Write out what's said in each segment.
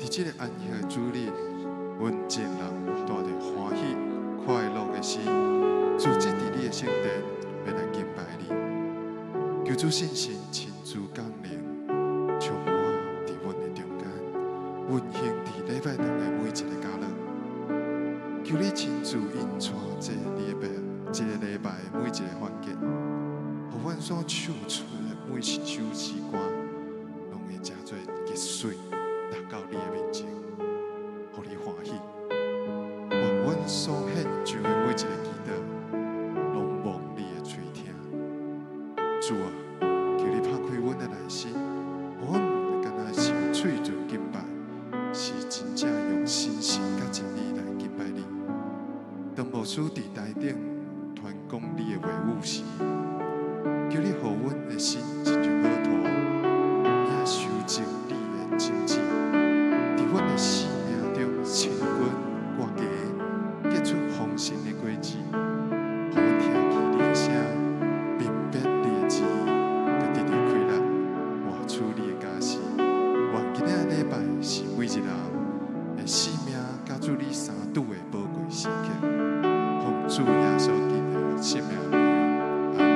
这个安息的主日，阮众人带着欢喜快乐的心，组织伫你的圣殿，要来敬拜你。求主圣神亲自降临，充满伫阮的中间，运行伫礼拜堂的每一个角落。求你亲自引带这个礼拜每一个环节，互阮所唱出的每一首诗歌，拢会真做结水。 达到你的面前，互你欢喜。愿阮所献上的每一个祈祷，拢蒙你的垂听。主啊，求你拍开阮的内心，互阮唔敢若是用嘴唇敬拜，是真正用心神甲真理来敬拜你。当牧师伫台顶传讲你的话语时，求你互阮的心亲像好土，也收集你的真旨。 阮的生命中，千根挂芽，结出丰盛的果子。互阮听见你的声，明白你的旨意，甲得到快乐，活出你的家事。愿今仔礼拜是每一人的生命，加入你三度的宝贵时刻。奉主耶稣基督的圣名。 阿门。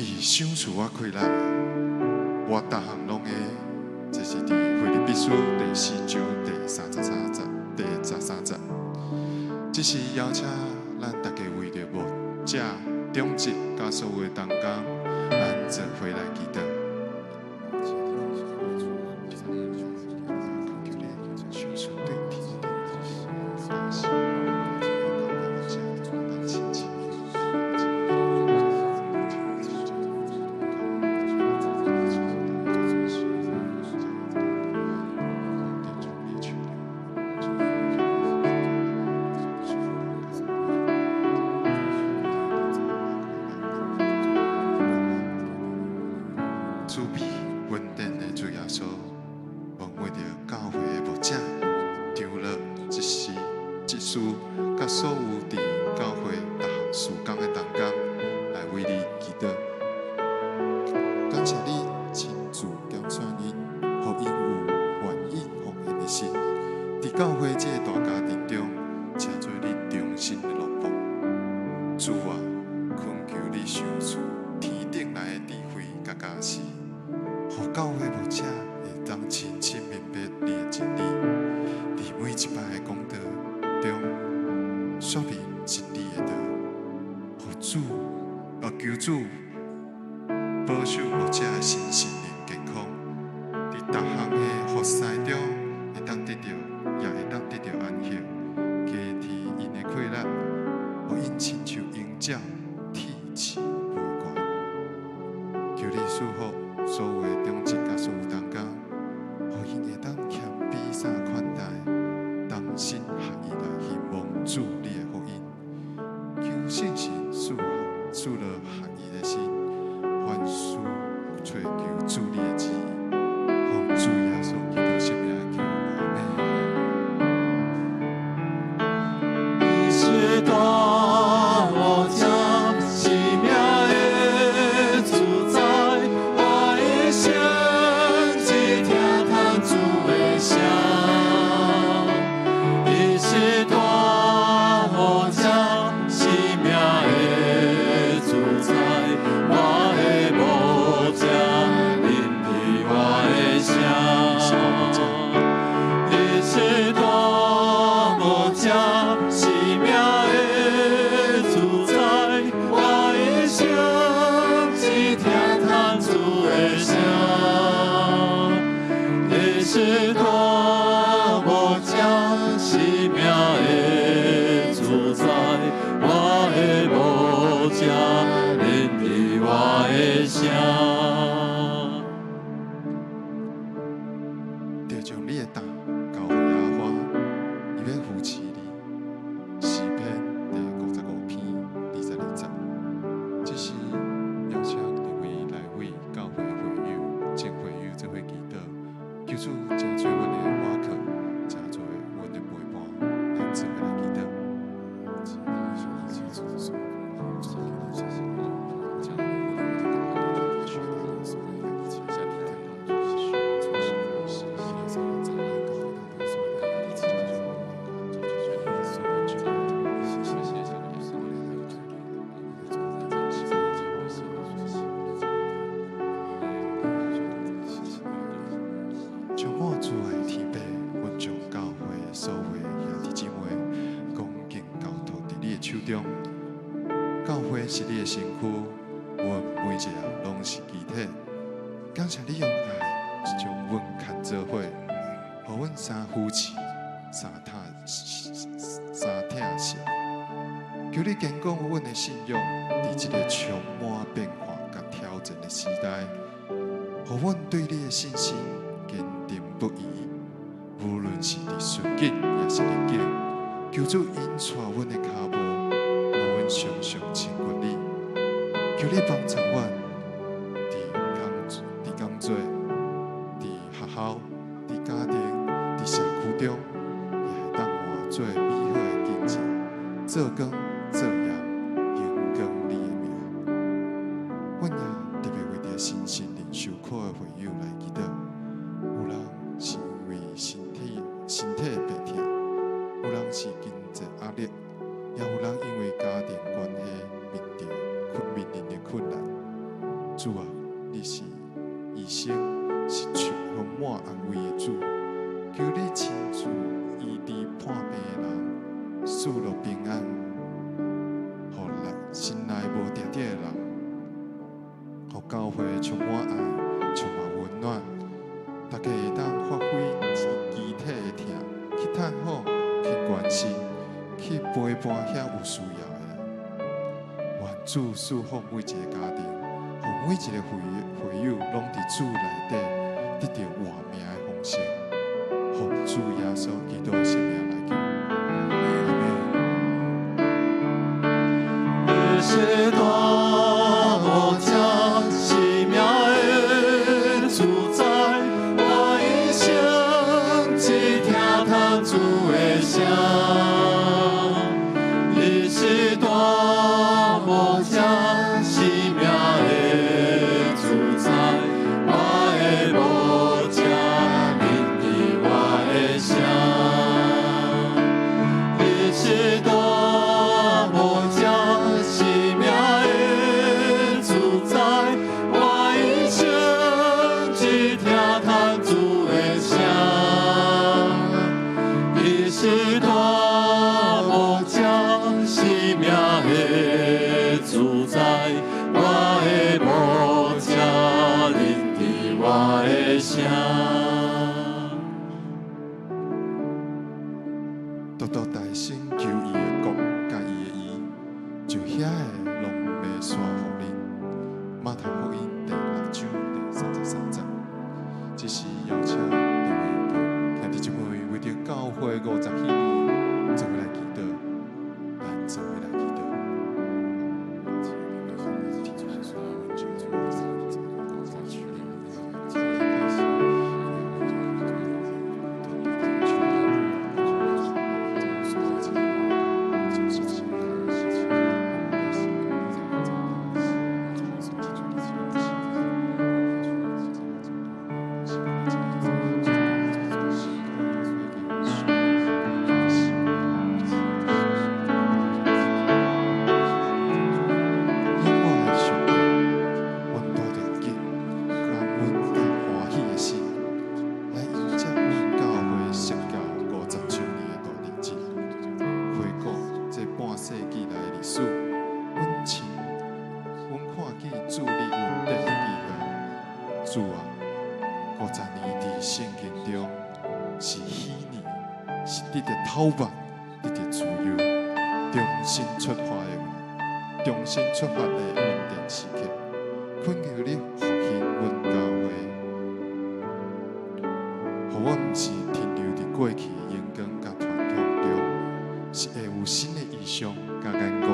伫想厝我开来，我逐项拢会，这是伫腓立比书第4章第33节、第13节。这是邀请咱大家为着牧者、长职甲所有的同工，咱做伙来祈祷。主庇稳定的主耶稣，望为着教会的牧者、长老、执事、执事，甲所有伫教会各项事工的同工，来为你祈祷。感谢你亲自拣选因，互因有愿意奉献的心，伫教会这个大家庭中，车做你忠心的乐谱。主啊，恳求你赏赐天顶来的智慧甲家事。互教会牧者会当清清明白你的真理，伫每一摆的讲道中说明真理的道，求主保守牧者的身心灵健康，伫逐项的服侍中会当得到，也会当得到安息，加添因的快乐，互因亲像鹰鸟铁翅飞高，求你赐福。所有的长职甲所有同工，互因会当谦卑三款待，同心合意来希望主你的福音，求信心赐了合意的心，凡事找求主你的旨意，奉主耶稣基督圣名求阿们。你是大我家奇妙的主宰。想起听他主的声，伊是大我家奇妙的主宰，我的牧者，领替我的声。伊是大牧者，奇妙的主宰，我的想起听他主的声。是大牧者，奇妙的主宰，我的牧者，领替我的声。就将你的答交给耶和华，伊要扶持你。诗篇第55篇22节，这是邀请你为来为教会会友、正会友做伙祈祷。求主真做阮的瓦克，真做阮的陪伴，来做伙来祈祷。充满主爱天父，阮将教会的所有兄弟姊妹恭敬交托伫你的手中。教会是你的身躯，阮每一个拢是肢体。感谢你用爱将阮牵做伙，互阮三夫妻、三疼惜。求你坚固阮的信仰，伫这个充满变化甲挑战的时代，互阮对你的信心坚定不移。无论是伫顺境也是逆境，求主引带阮的脚步，互阮常常亲近你。求你帮助阮，伫工作、伫学校、伫家庭、伫社区中，也会当活做美好的见证，做工做业，荣光你的名。阮也特别为着身心灵受苦的会友来祈祷。有人是因为身体病痛，有人是经济压力，也有人因为家庭关系面临的困难。主啊，你是医生，是充满安慰的主，求你亲自医治破病的人，赐落平安，互心内无定定的人，互教会充满爱，充满温暖，大家会当发挥肢体的疼，去探好，去关心，去陪伴遐有需要的人。愿主赐福每一个家庭，互每一个会友拢伫主内底得到活命的丰盛。奉主耶稣基督的圣名来求，阿门。你是多么将奇妙的主宰，我一生只听他主的声。你是多么将奇妙的主宰，我的无价领地我的声。你是多么将奇妙的主宰，我一生只听他主的声。你是多么将奇妙的主宰，我的无价领地我的声。独独大声求伊的国，甲伊的义，就遐个拢袂煞互恁。马太福音第6章第33节，这是邀请各位兄弟姊妹为着教会57年，做伙来祈祷，咱做伙来祈祷。主啊，50年伫圣经中是喜年，是得着讨伐，得着自由，重新出发的稳定时刻。恳求你复兴阮教会，互我毋是停留伫过去的眼光甲传统中，是会有新的意象甲眼光，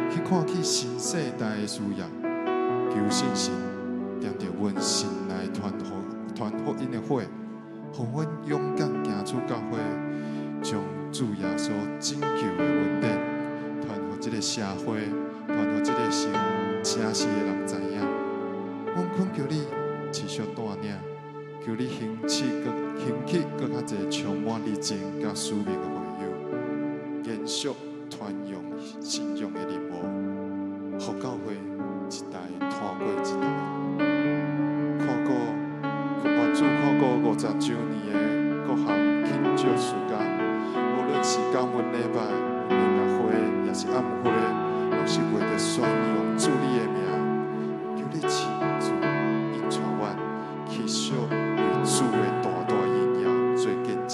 去看起新世代的需要，求信心。踮着阮心内传福音的火，互阮勇敢行出教会，将主耶稣拯救的恩典传互这个社会，传互这个城市的人知影。阮恳求你持续带领，求你兴起更较侪充满热情甲使命的会友，延续传扬信仰的任务，互教会一代拖过一代。看过50周年的各项庆祝事件，无论是感恩礼拜、灵乐会，也是暗会，拢是为着宣扬主你的名，求你亲自引带阮，继续为主的大荣耀做见证。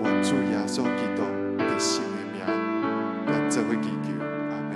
愿主耶稣基督得胜的名，咱做伙祈求，阿门。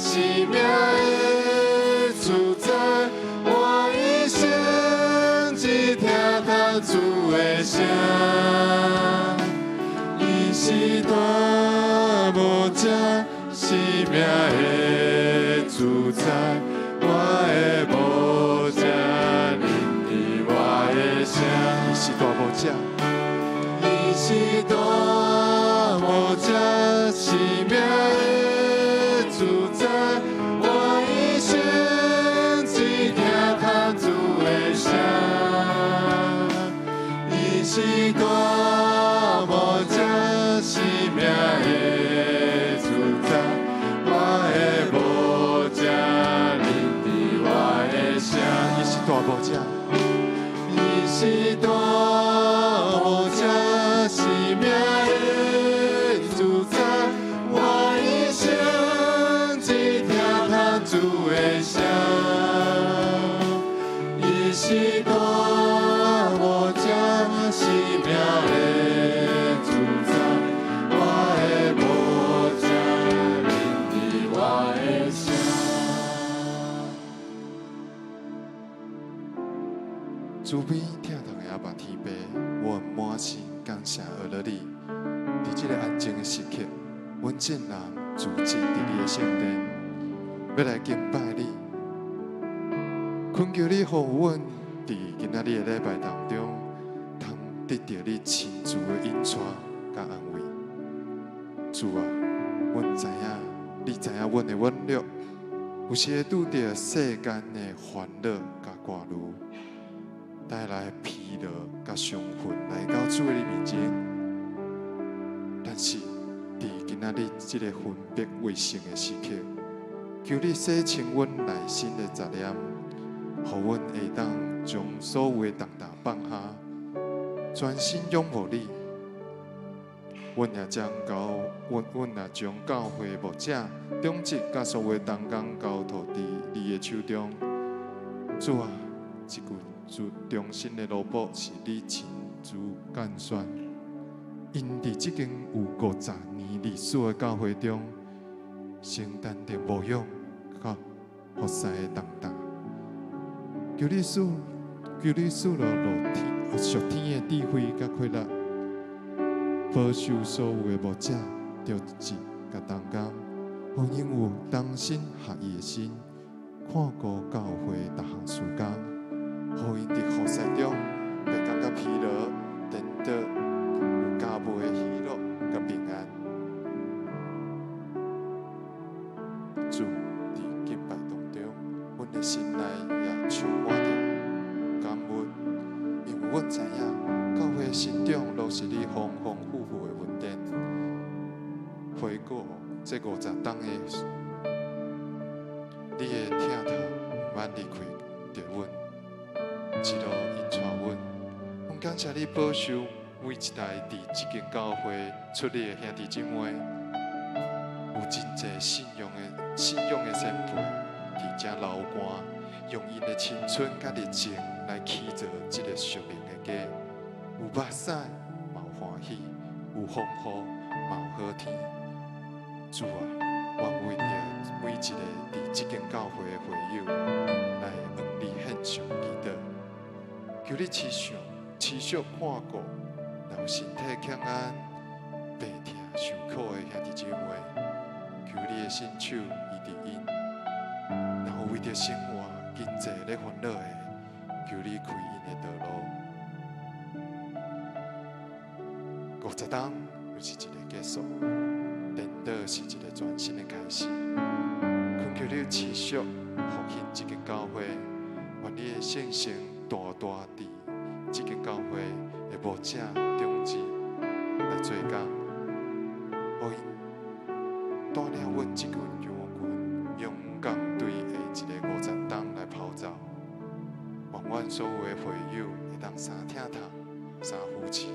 生命的主宰，我一生只听到主的声。伊是大无遮生命的主宰，我的无遮认得我的声。伊是大无遮，伊是大无遮生命的主宰，我一生只听他主的声。伊是大无遮生命的主宰，我的无遮认得我的声。伊是大无遮，伊是大无遮生命的主宰，我一生只听他主的声。伊是大无遮生命的主宰，我的无遮认得我的声。主边听堂的阿爸天父，我满心感谢阿乐你，在这个安静的时刻，阮众人聚集在你的圣殿，要来敬拜你。恳求你，互阮在今仔日的礼拜当中，通得到你亲自的引带甲安慰。主啊，阮知影，你知影阮的软弱，有时会拄着世间的烦恼甲挂虑，带来疲劳甲伤痕来到主的面前。但是，在今仔日这个分别为圣的时刻，求你洗清阮内心的杂念，互阮会当将所有的重担放下，专心拥护你。阮也将教会牧者、长职甲所有同工交托伫你的手中。主啊，这句忠心的罗卜是你亲自拣选，因伫这间有50年历史的教会中，承担着牧养甲服侍的重担。求你赐落属天的智慧甲快乐，保守所有的牧者、长职甲同工，互因有同心合意的心，看顾教会各项事工，互因伫服侍中袂感觉疲劳，颠倒有加倍的喜乐甲平安。主伫敬拜当中，阮的心内也充满着感恩，因为阮知影，教会的成长都是你丰丰富富的恩典。回顾这50冬的，你的疼头毋免离开着阮，一路引带阮。阮感谢你保守每一代伫这间教会出力的兄弟姊妹，有真侪信仰的先辈伫这流汗，用因的青春甲热情来起造这个属灵的家。有目屎，嘛有欢喜；有风雨，嘛有好天。主啊，愿为着每一个伫这间教会的会友来向你献上祈祷，求你持续看顾，让身体强安、病痛受苦的兄弟姊妹，求你的伸手医治因。然后为着生活经济咧烦恼的，求你开因的道路。50冬又是一个结束。颠倒是一个全新的开始，恳求你持续复兴这间教会，愿你的圣神大大地这间教会的牧者、长职来做工，互因带领阮这群羊群勇敢对下一个50冬来跑走。愿阮所有的会友会当三听堂、三扶持，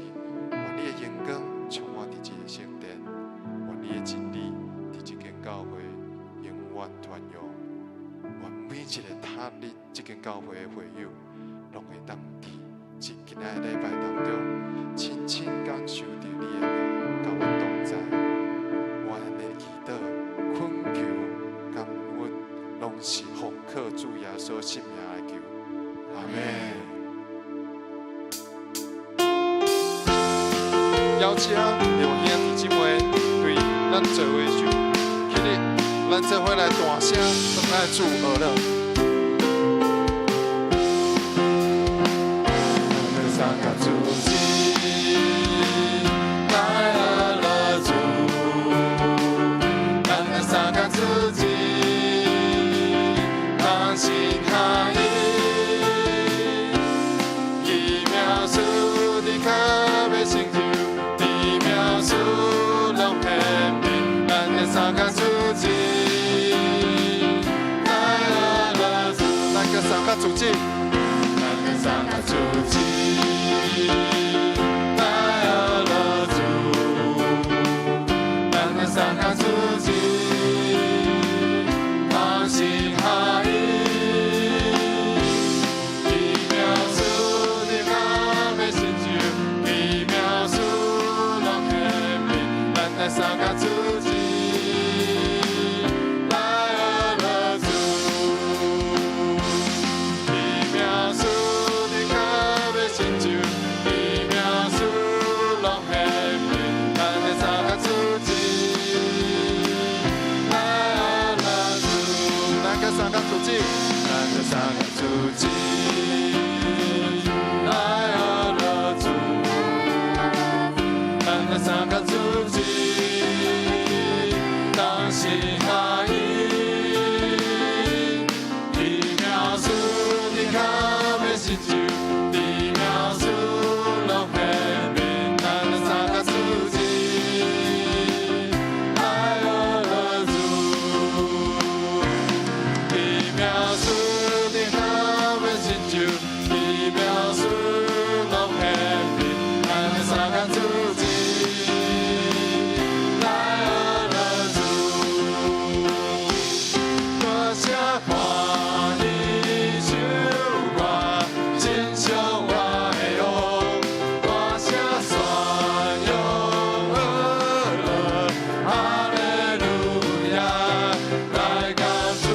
愿你的阳光充满伫这个圣殿。你的真理伫这间教会永远传扬，愿每一个踏入这间教会的会友，拢会当伫今仔的礼拜当中，亲亲感受到你的爱，甲阮同在。我的祈祷、恳求、感恩。是奉靠主耶稣圣名来求，阿门。邀请弟兄姊妹对咱做伙就起立，咱做伙来大声向咱主学了。三个主子，来了主，咱们三个主子，同心合意，奇妙事你可要成就。三个主子，来了主，咱个三个主子，咱个三个主子，来了主，咱个三个主子，同心合意，奇妙事你可要成就，奇妙事拢显明，咱个三个主子。三个主子，咱个三个主子，来了主，咱个三个主子，同心合意，奇妙事你可要成就，奇妙事拢显明，咱个三个主子，来了主。奇妙事你可要成就，奇妙事拢显明，咱个三个主子，来了主，大声欢喜唱歌，真相我的王，大声宣扬乐，哈利路亚，来到主。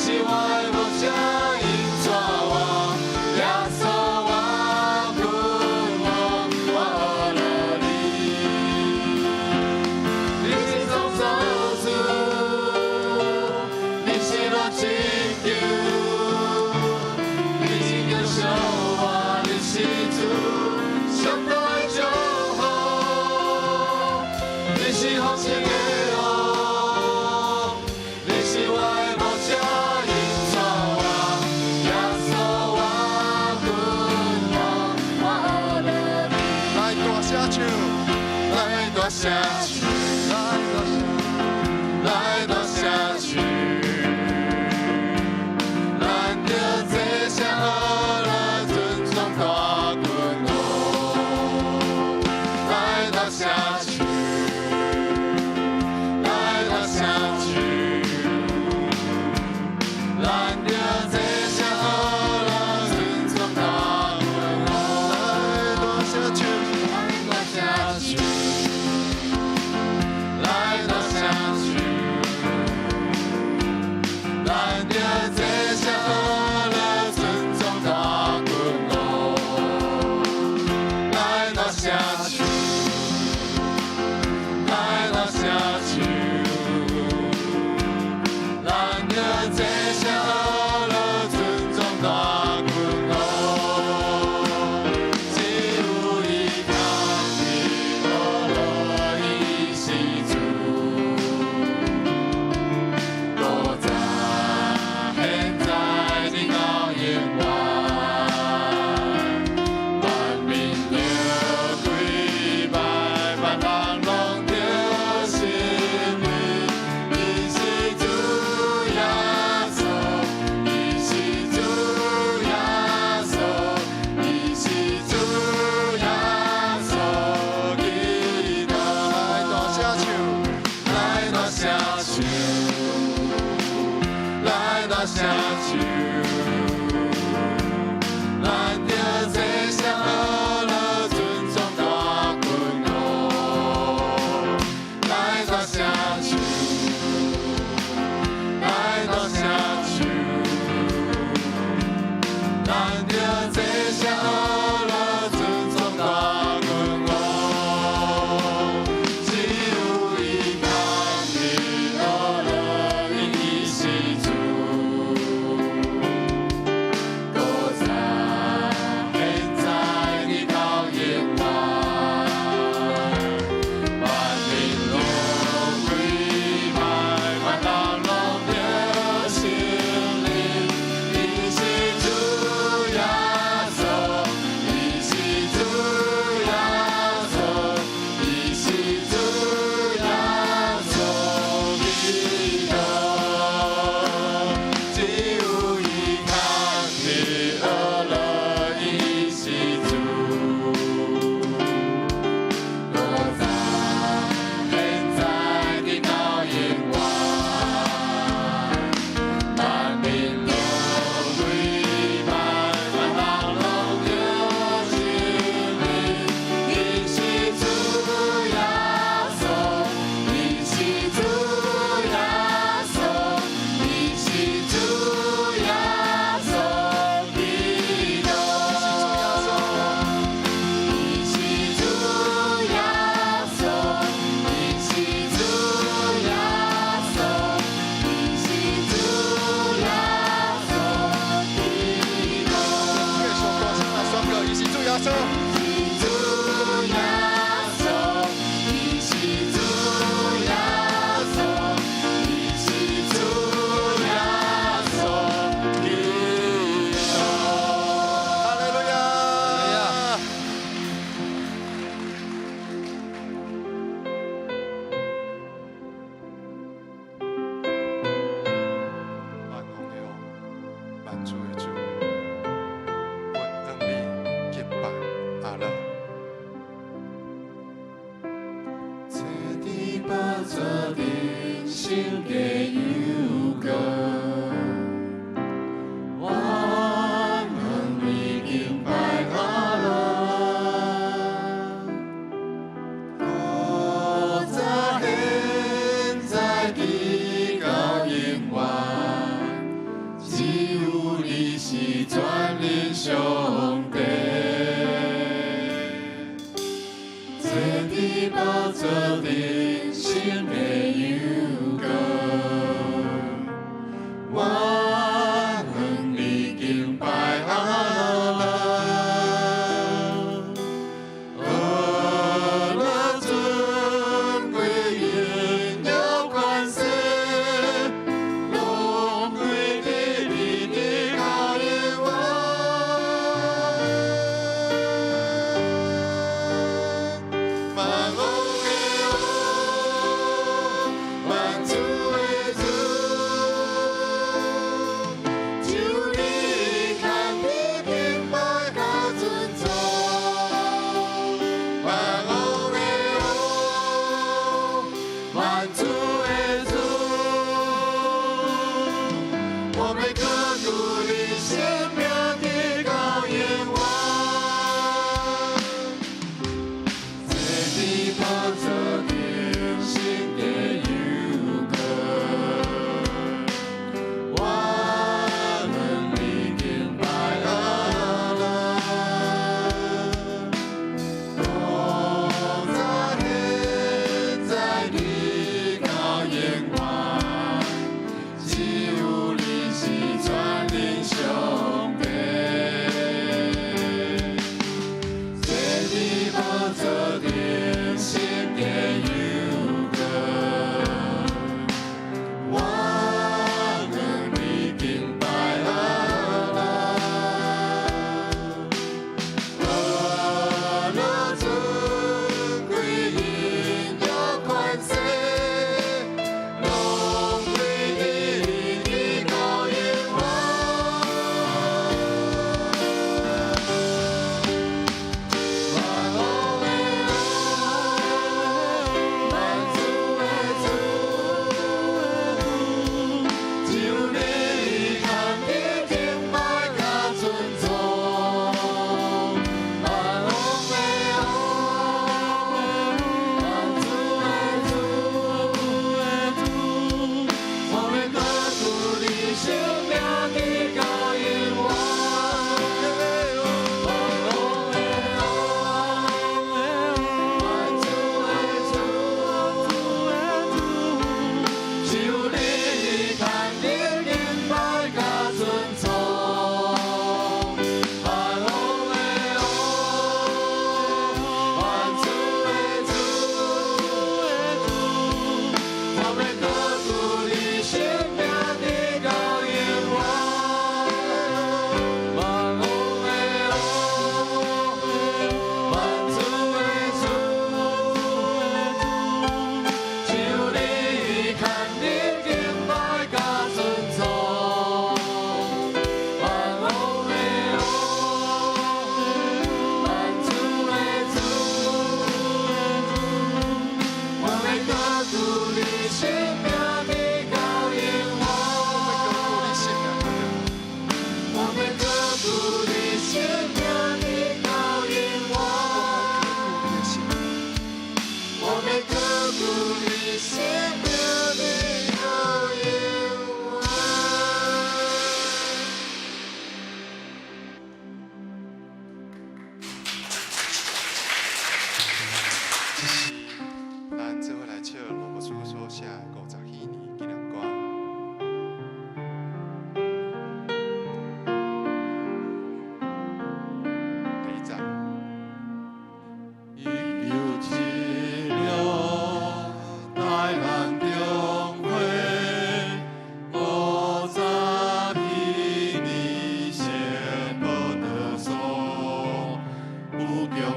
是我的梦想，引带我，耶稣我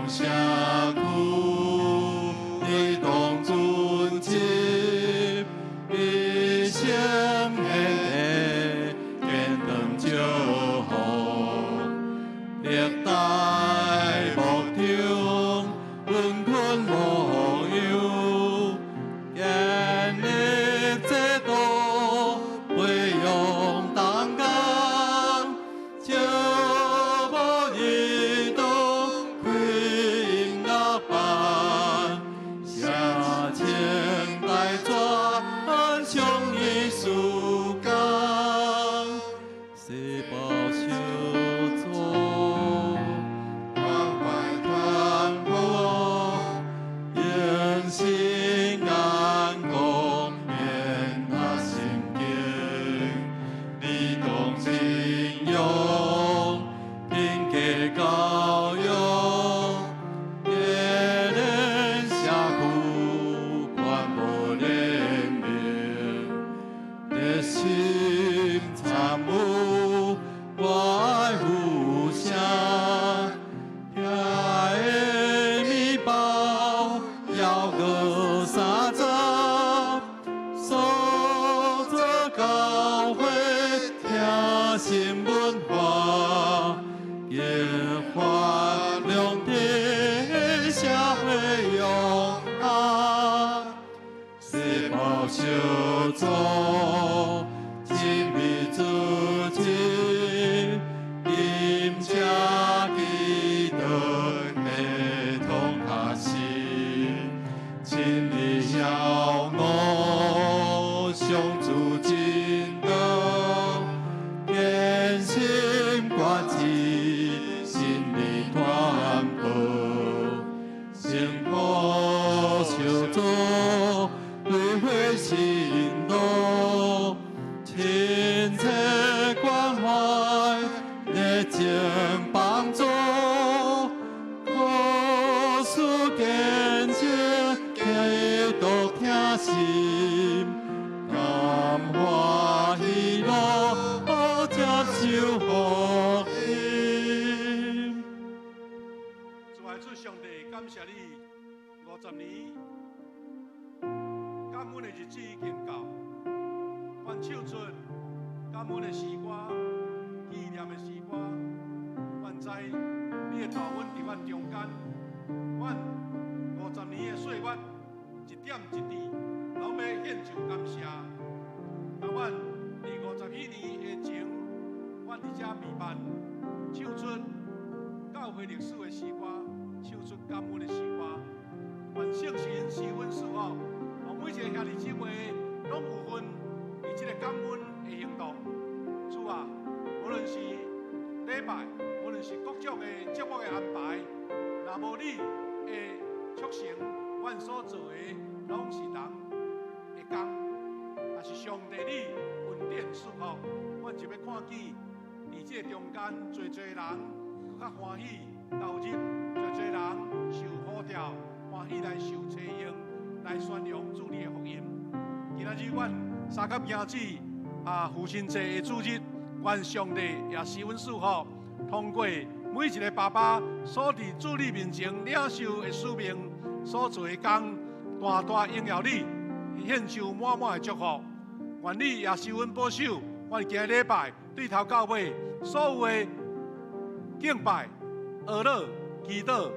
社区，你当尊敬，一生献地，见证祝福，历代牧场，温困无忧，建立制度，培养同工，照无异动，开音乐班，写情代传，唱艺术工，是报小组，关怀团伙，用心眼光，面那心境，你讲信用，品格教育，热恋社区，关无联名，热心参与，我爱互相。遐个面包要个30，所做教会听新文化，激发良地社会融合，是报小组亲密组织，饮食基督系统学习，亲力孝我相助进道，坚心关志，心力团结，幸福小组对会行动，亲切关怀，热情帮助，可使见证，基督听心，甘欢喜乐，接受福音。主爱主上帝，感谢你50年感恩的日子已经到，阮唱出感恩的诗歌、纪念的诗歌，阮知你的大恩伫阮中间，阮50年的岁月一点一滴拢要献上感谢。当阮伫50几年的前，阮伫遮弥漫唱出教会历史的诗歌，唱出感恩的诗歌。愿圣神施恩赐福，让每一个兄弟姊妹拢有份伫这个感恩的行动。主啊，无论是礼拜，无论是各种的节目的安排，若无你的促成，阮所做的拢是人的工。但是上帝你恩典赐福，阮就要看见伫这个中间，侪侪人更较欢喜投入，侪侪人受呼召。欢喜来受采用，来宣扬主你的福音。今仔日阮三甲兄子父亲节的主日，愿上帝也施恩赐福，通过每一个爸爸所伫主你面前领受的使命所做的工，大大荣耀你，献上满满的祝福。愿你也施恩保守，阮今日礼拜对头到尾所有的敬拜、学乐、祈祷，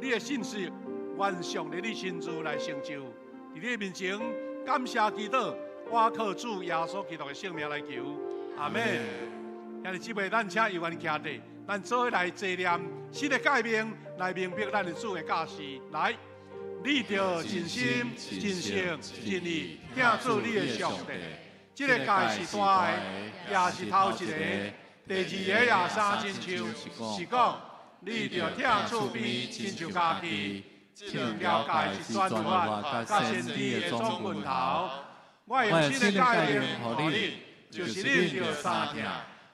你的信息。愿上帝你亲自来成就，伫你的面前感谢祈祷，我靠主耶稣基督的圣名来求，阿门。兄弟姊妹，咱请由阮徛地，咱做伙来纪念新的诫命，来明白咱的主的教示。来，你着尽心、尽性、尽意听做你的上帝。这个诫是大的，也是头一个。第二个也三亲像，是讲你着听厝边亲像家己。这两条界是专法，甲先知的总棍头。我用新的诫命予你，就是你着三听，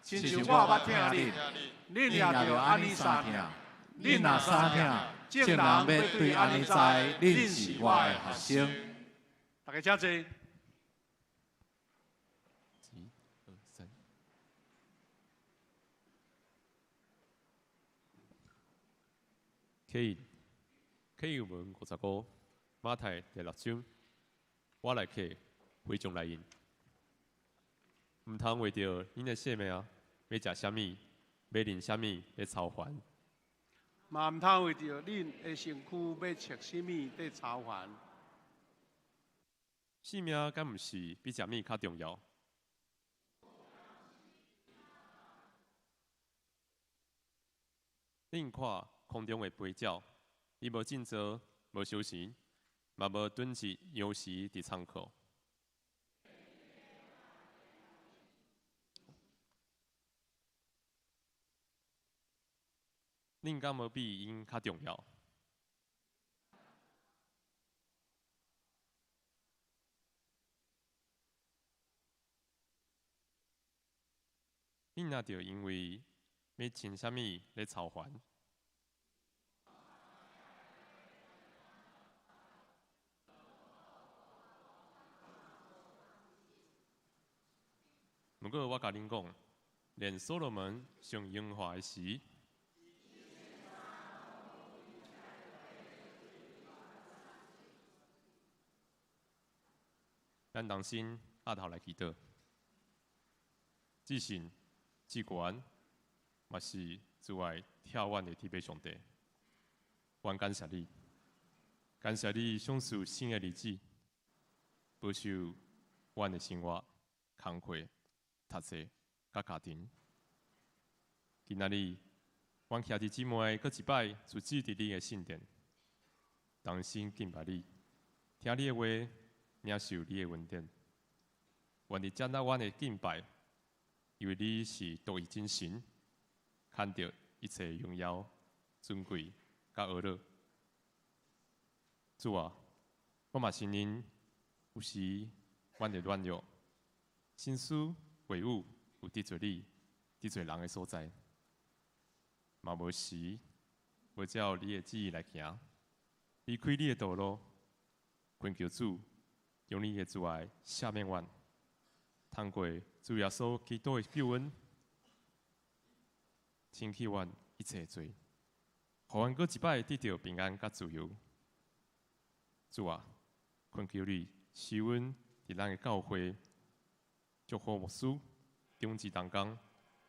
亲像我捌听你，你也着安尼三听。你若三听，众人要对安尼知，恁是我的学生。大家请坐。1、2、3。可以。启文55，马太第6章，我来客，会众来应。毋通为着恁的性命，要食啥物，要啉啥物来操烦。嘛毋通为着恁的身躯要吃啥物在操烦。性命敢毋是比食物较重要？恁看空中的飞鸟，伊无尽责，无休息，嘛无囤积粮食伫仓库。恁敢无比因较重要？恁若着因为要穿啥物咧操烦？不过我甲恁讲，连所罗门上荣华的时，咱当心压头来祈祷，至信、至悬，嘛是主爱眺阮的天父上帝。阮感谢你，感谢你赏赐新的日子，保守阮的生活、工课、读册、甲家庭。今仔日，阮兄弟姊妹搁一摆出自伫你的圣殿，同心敬拜你，听你的话，领受你的恩典。愿你接纳阮的敬拜，因为你是独一真神，看到一切荣耀、尊贵、甲恶乐。主啊，我嘛承认，有时阮会软弱，心思话语有得罪你、得罪人的所在，嘛无时要照你的旨意来行，离开你的道路，恳求主用你的慈爱赦免阮，通过主耶稣基督的救恩，清去阮一切罪，互阮搁一摆得到平安甲自由。主啊，恳求你施恩伫咱的教会，祝福牧师、中职同工，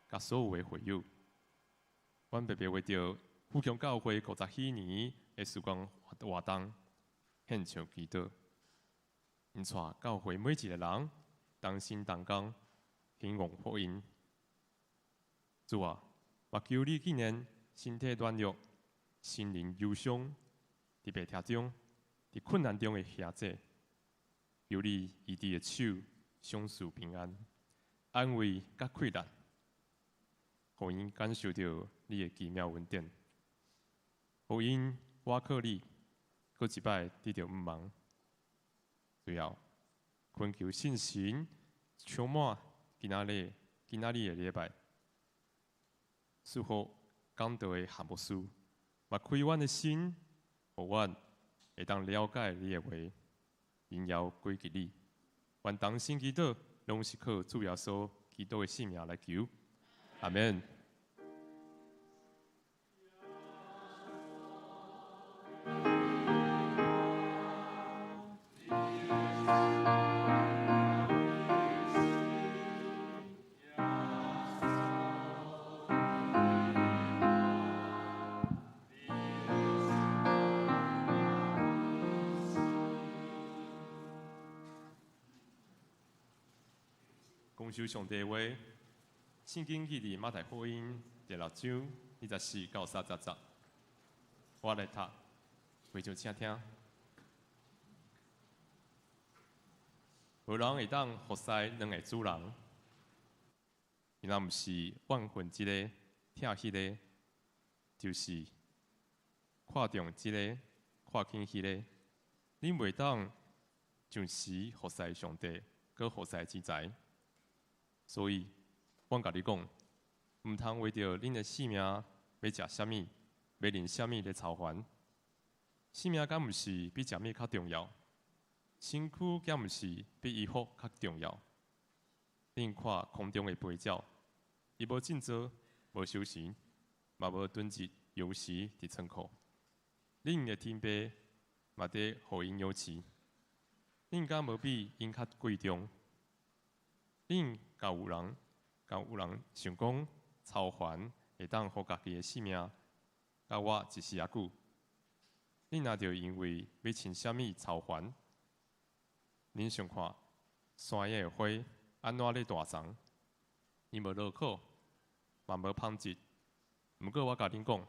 甲所有的会友。阮特别为着富强教会50许年的时光活动献上祈祷，因带教会每一个人同心同工，兴旺福音。主啊，我求你纪念身体软弱、心灵忧伤、伫病痛中、伫困难中的兄弟，求你以你的手赏赐平安、安慰甲快乐，互因感受到你的奇妙恩典，互因倚靠你，搁一摆得到毋忘。最后，恳求信心充满今仔日的礼拜，赐福讲道的项目师，嘛开阮的心，互阮会当了解你的话，荣耀归给你。愿同心祈祷，拢是靠主耶稣基督的性命来求。阿门。恭守上帝的话，圣经记伫马太福音第6章24到30节，我来读，会众请听。无人会当服侍两个主人，伊若毋是万分一个，疼迄个，就是看重即个，看轻迄个。恁袂当上时服侍上帝，搁服侍钱财。所以，阮甲你讲，毋通为着恁的性命要食啥物，要啉啥物咧操烦。性命敢毋是比食物较重要？身躯敢毋是比衣服较重要？恁看空中的飞鸟，伊无尽责，无休息，嘛无囤积粮食伫仓库。恁的天父嘛伫互因有赐，恁敢无比因较贵重？恁甲有人想讲操还会当互家己的性命，甲我一时也久。恁若着因为要穿啥物操还，恁想看山野的花安怎咧大长？伊无落苦，嘛无芳泽。毋过我甲恁讲，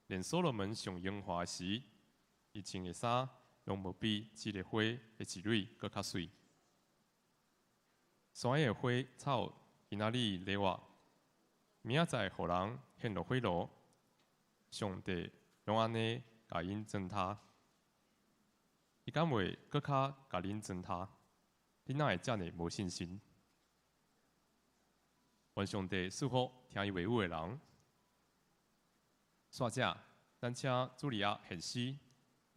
连所罗门上荣华时，伊穿的衫，拢无比即个花的一蕊搁较水。山野的花草今仔日咧活，明仔载互人献落火炉，上帝拢安尼甲因糟蹋。伊敢袂搁较甲恁糟蹋？恁哪会遮尔无信心？愿上帝赐福听伊话语的人。煞者，咱请主利亚献诗，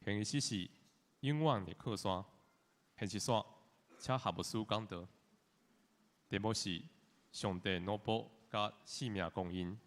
献的诗是永远的靠山，献诗煞，请哈布斯讲道。题目是上帝诺宝甲性命供应。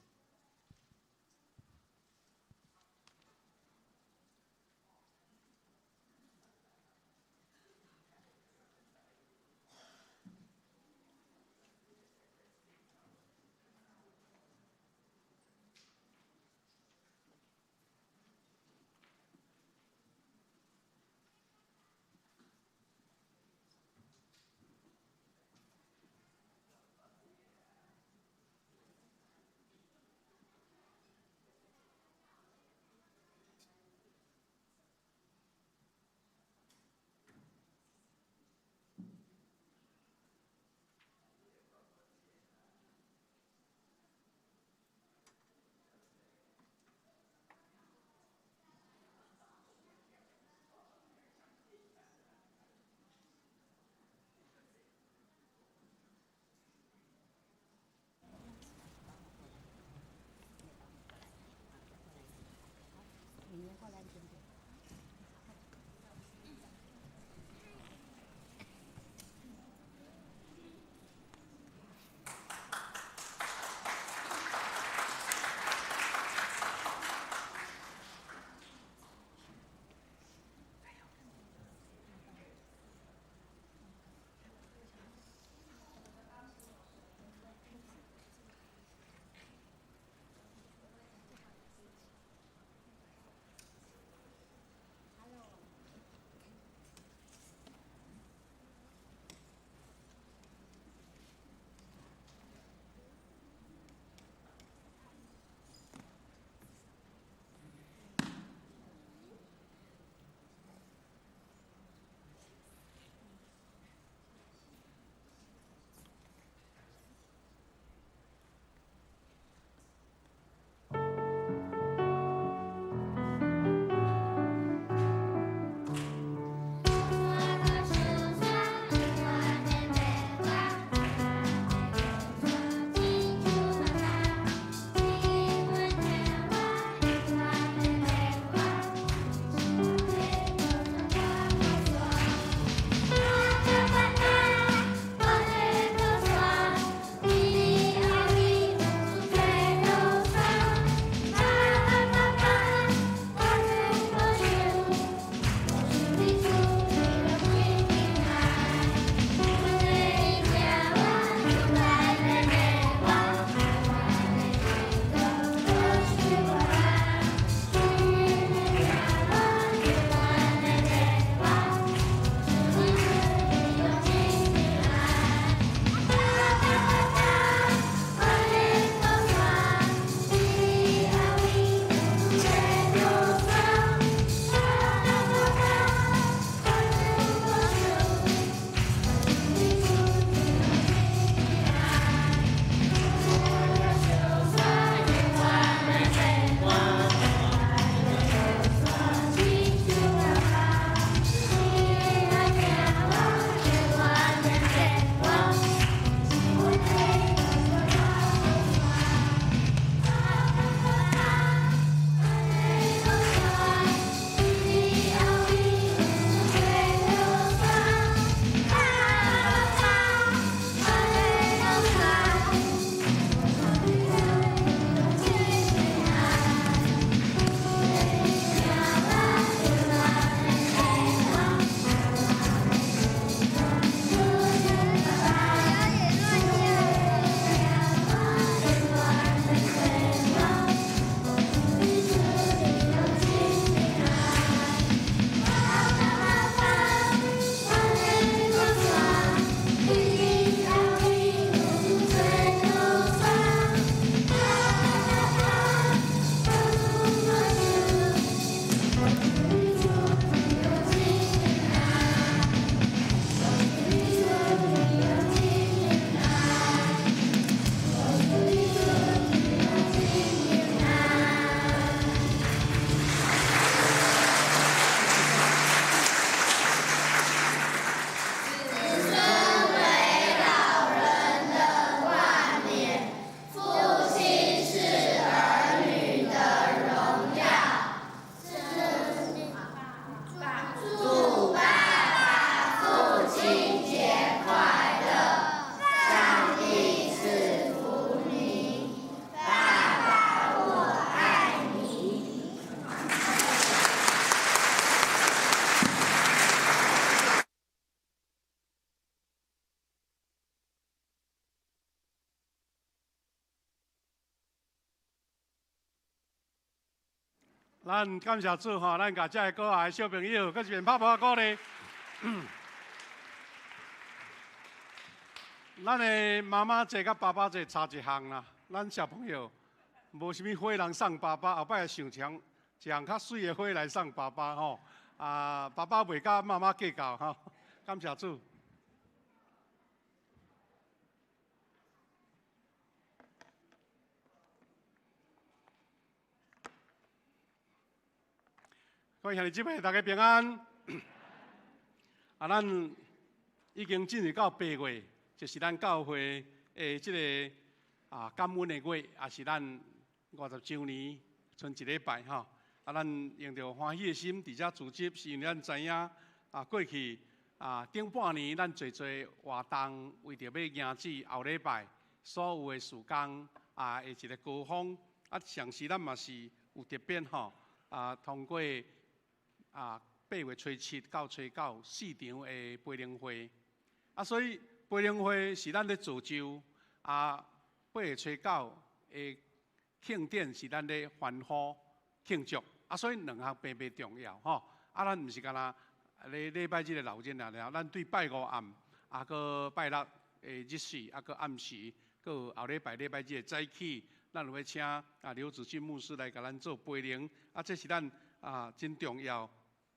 咱感谢主吼，咱甲遮个可爱的小朋友，搁一遍拍拍鼓励。咱的妈妈节甲爸爸节差一项啦，咱小朋友无啥物花人送爸爸，后摆想一项较水的花来送爸爸吼。啊，爸爸袂甲妈妈计较吼，感谢主。各位兄弟姊妹，大家平安。啊，咱已经进入到8月，就是咱教会的这个感恩的月，也是咱50周年剩一礼拜吼。啊，咱用着欢喜的心伫遮组织，是因为咱知影过去顶半年咱做活动，为着要迎接后礼拜所有的事工的一个高峰。上时咱嘛是有特别吼通过8月初7到初94场的培灵会。所以培灵会是咱咧造就8月初9的庆典是咱咧欢呼庆祝。所以两项并不重要吼。咱毋是干那礼拜日的劳日了，咱对拜五暗，搁拜六的日时，搁暗时，搁有后礼拜日的早起，咱有要请刘子俊牧师来甲咱做培灵。这是咱真重要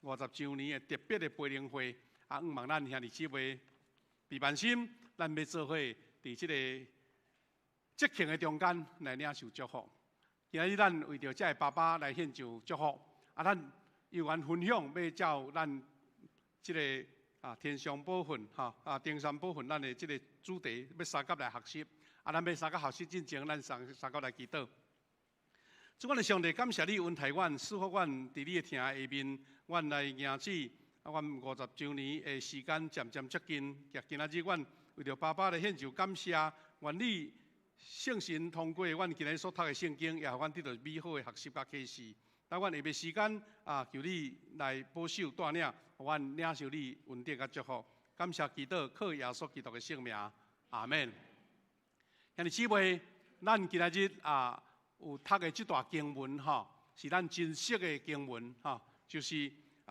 50周年的特别的培灵会。希望咱兄弟姊妹备万心，咱要做伙伫这个节庆的中间来领受祝福。今日咱为着这爸爸来献上祝福，咱有缘分享要照咱这个天上宝训登山宝训咱的这个主题要三甲来学习。咱要三甲学习之前，咱三甲来祈祷。主阮的上帝，感谢你允台阮，赐福阮伫你的听下面，阮来迎接阮50周年的时间渐渐接近。今仔日阮为着爸爸来献上感谢，愿你圣神通过阮今日所读的圣经，也互阮得到美好的学习甲启示。当阮下暝时间求你来保守带领，互阮领受你恩典甲祝福。感谢祈祷，靠耶稣基督的圣名，阿门。兄弟姊妹，咱今仔日有读的这段经文是咱真实的经文就是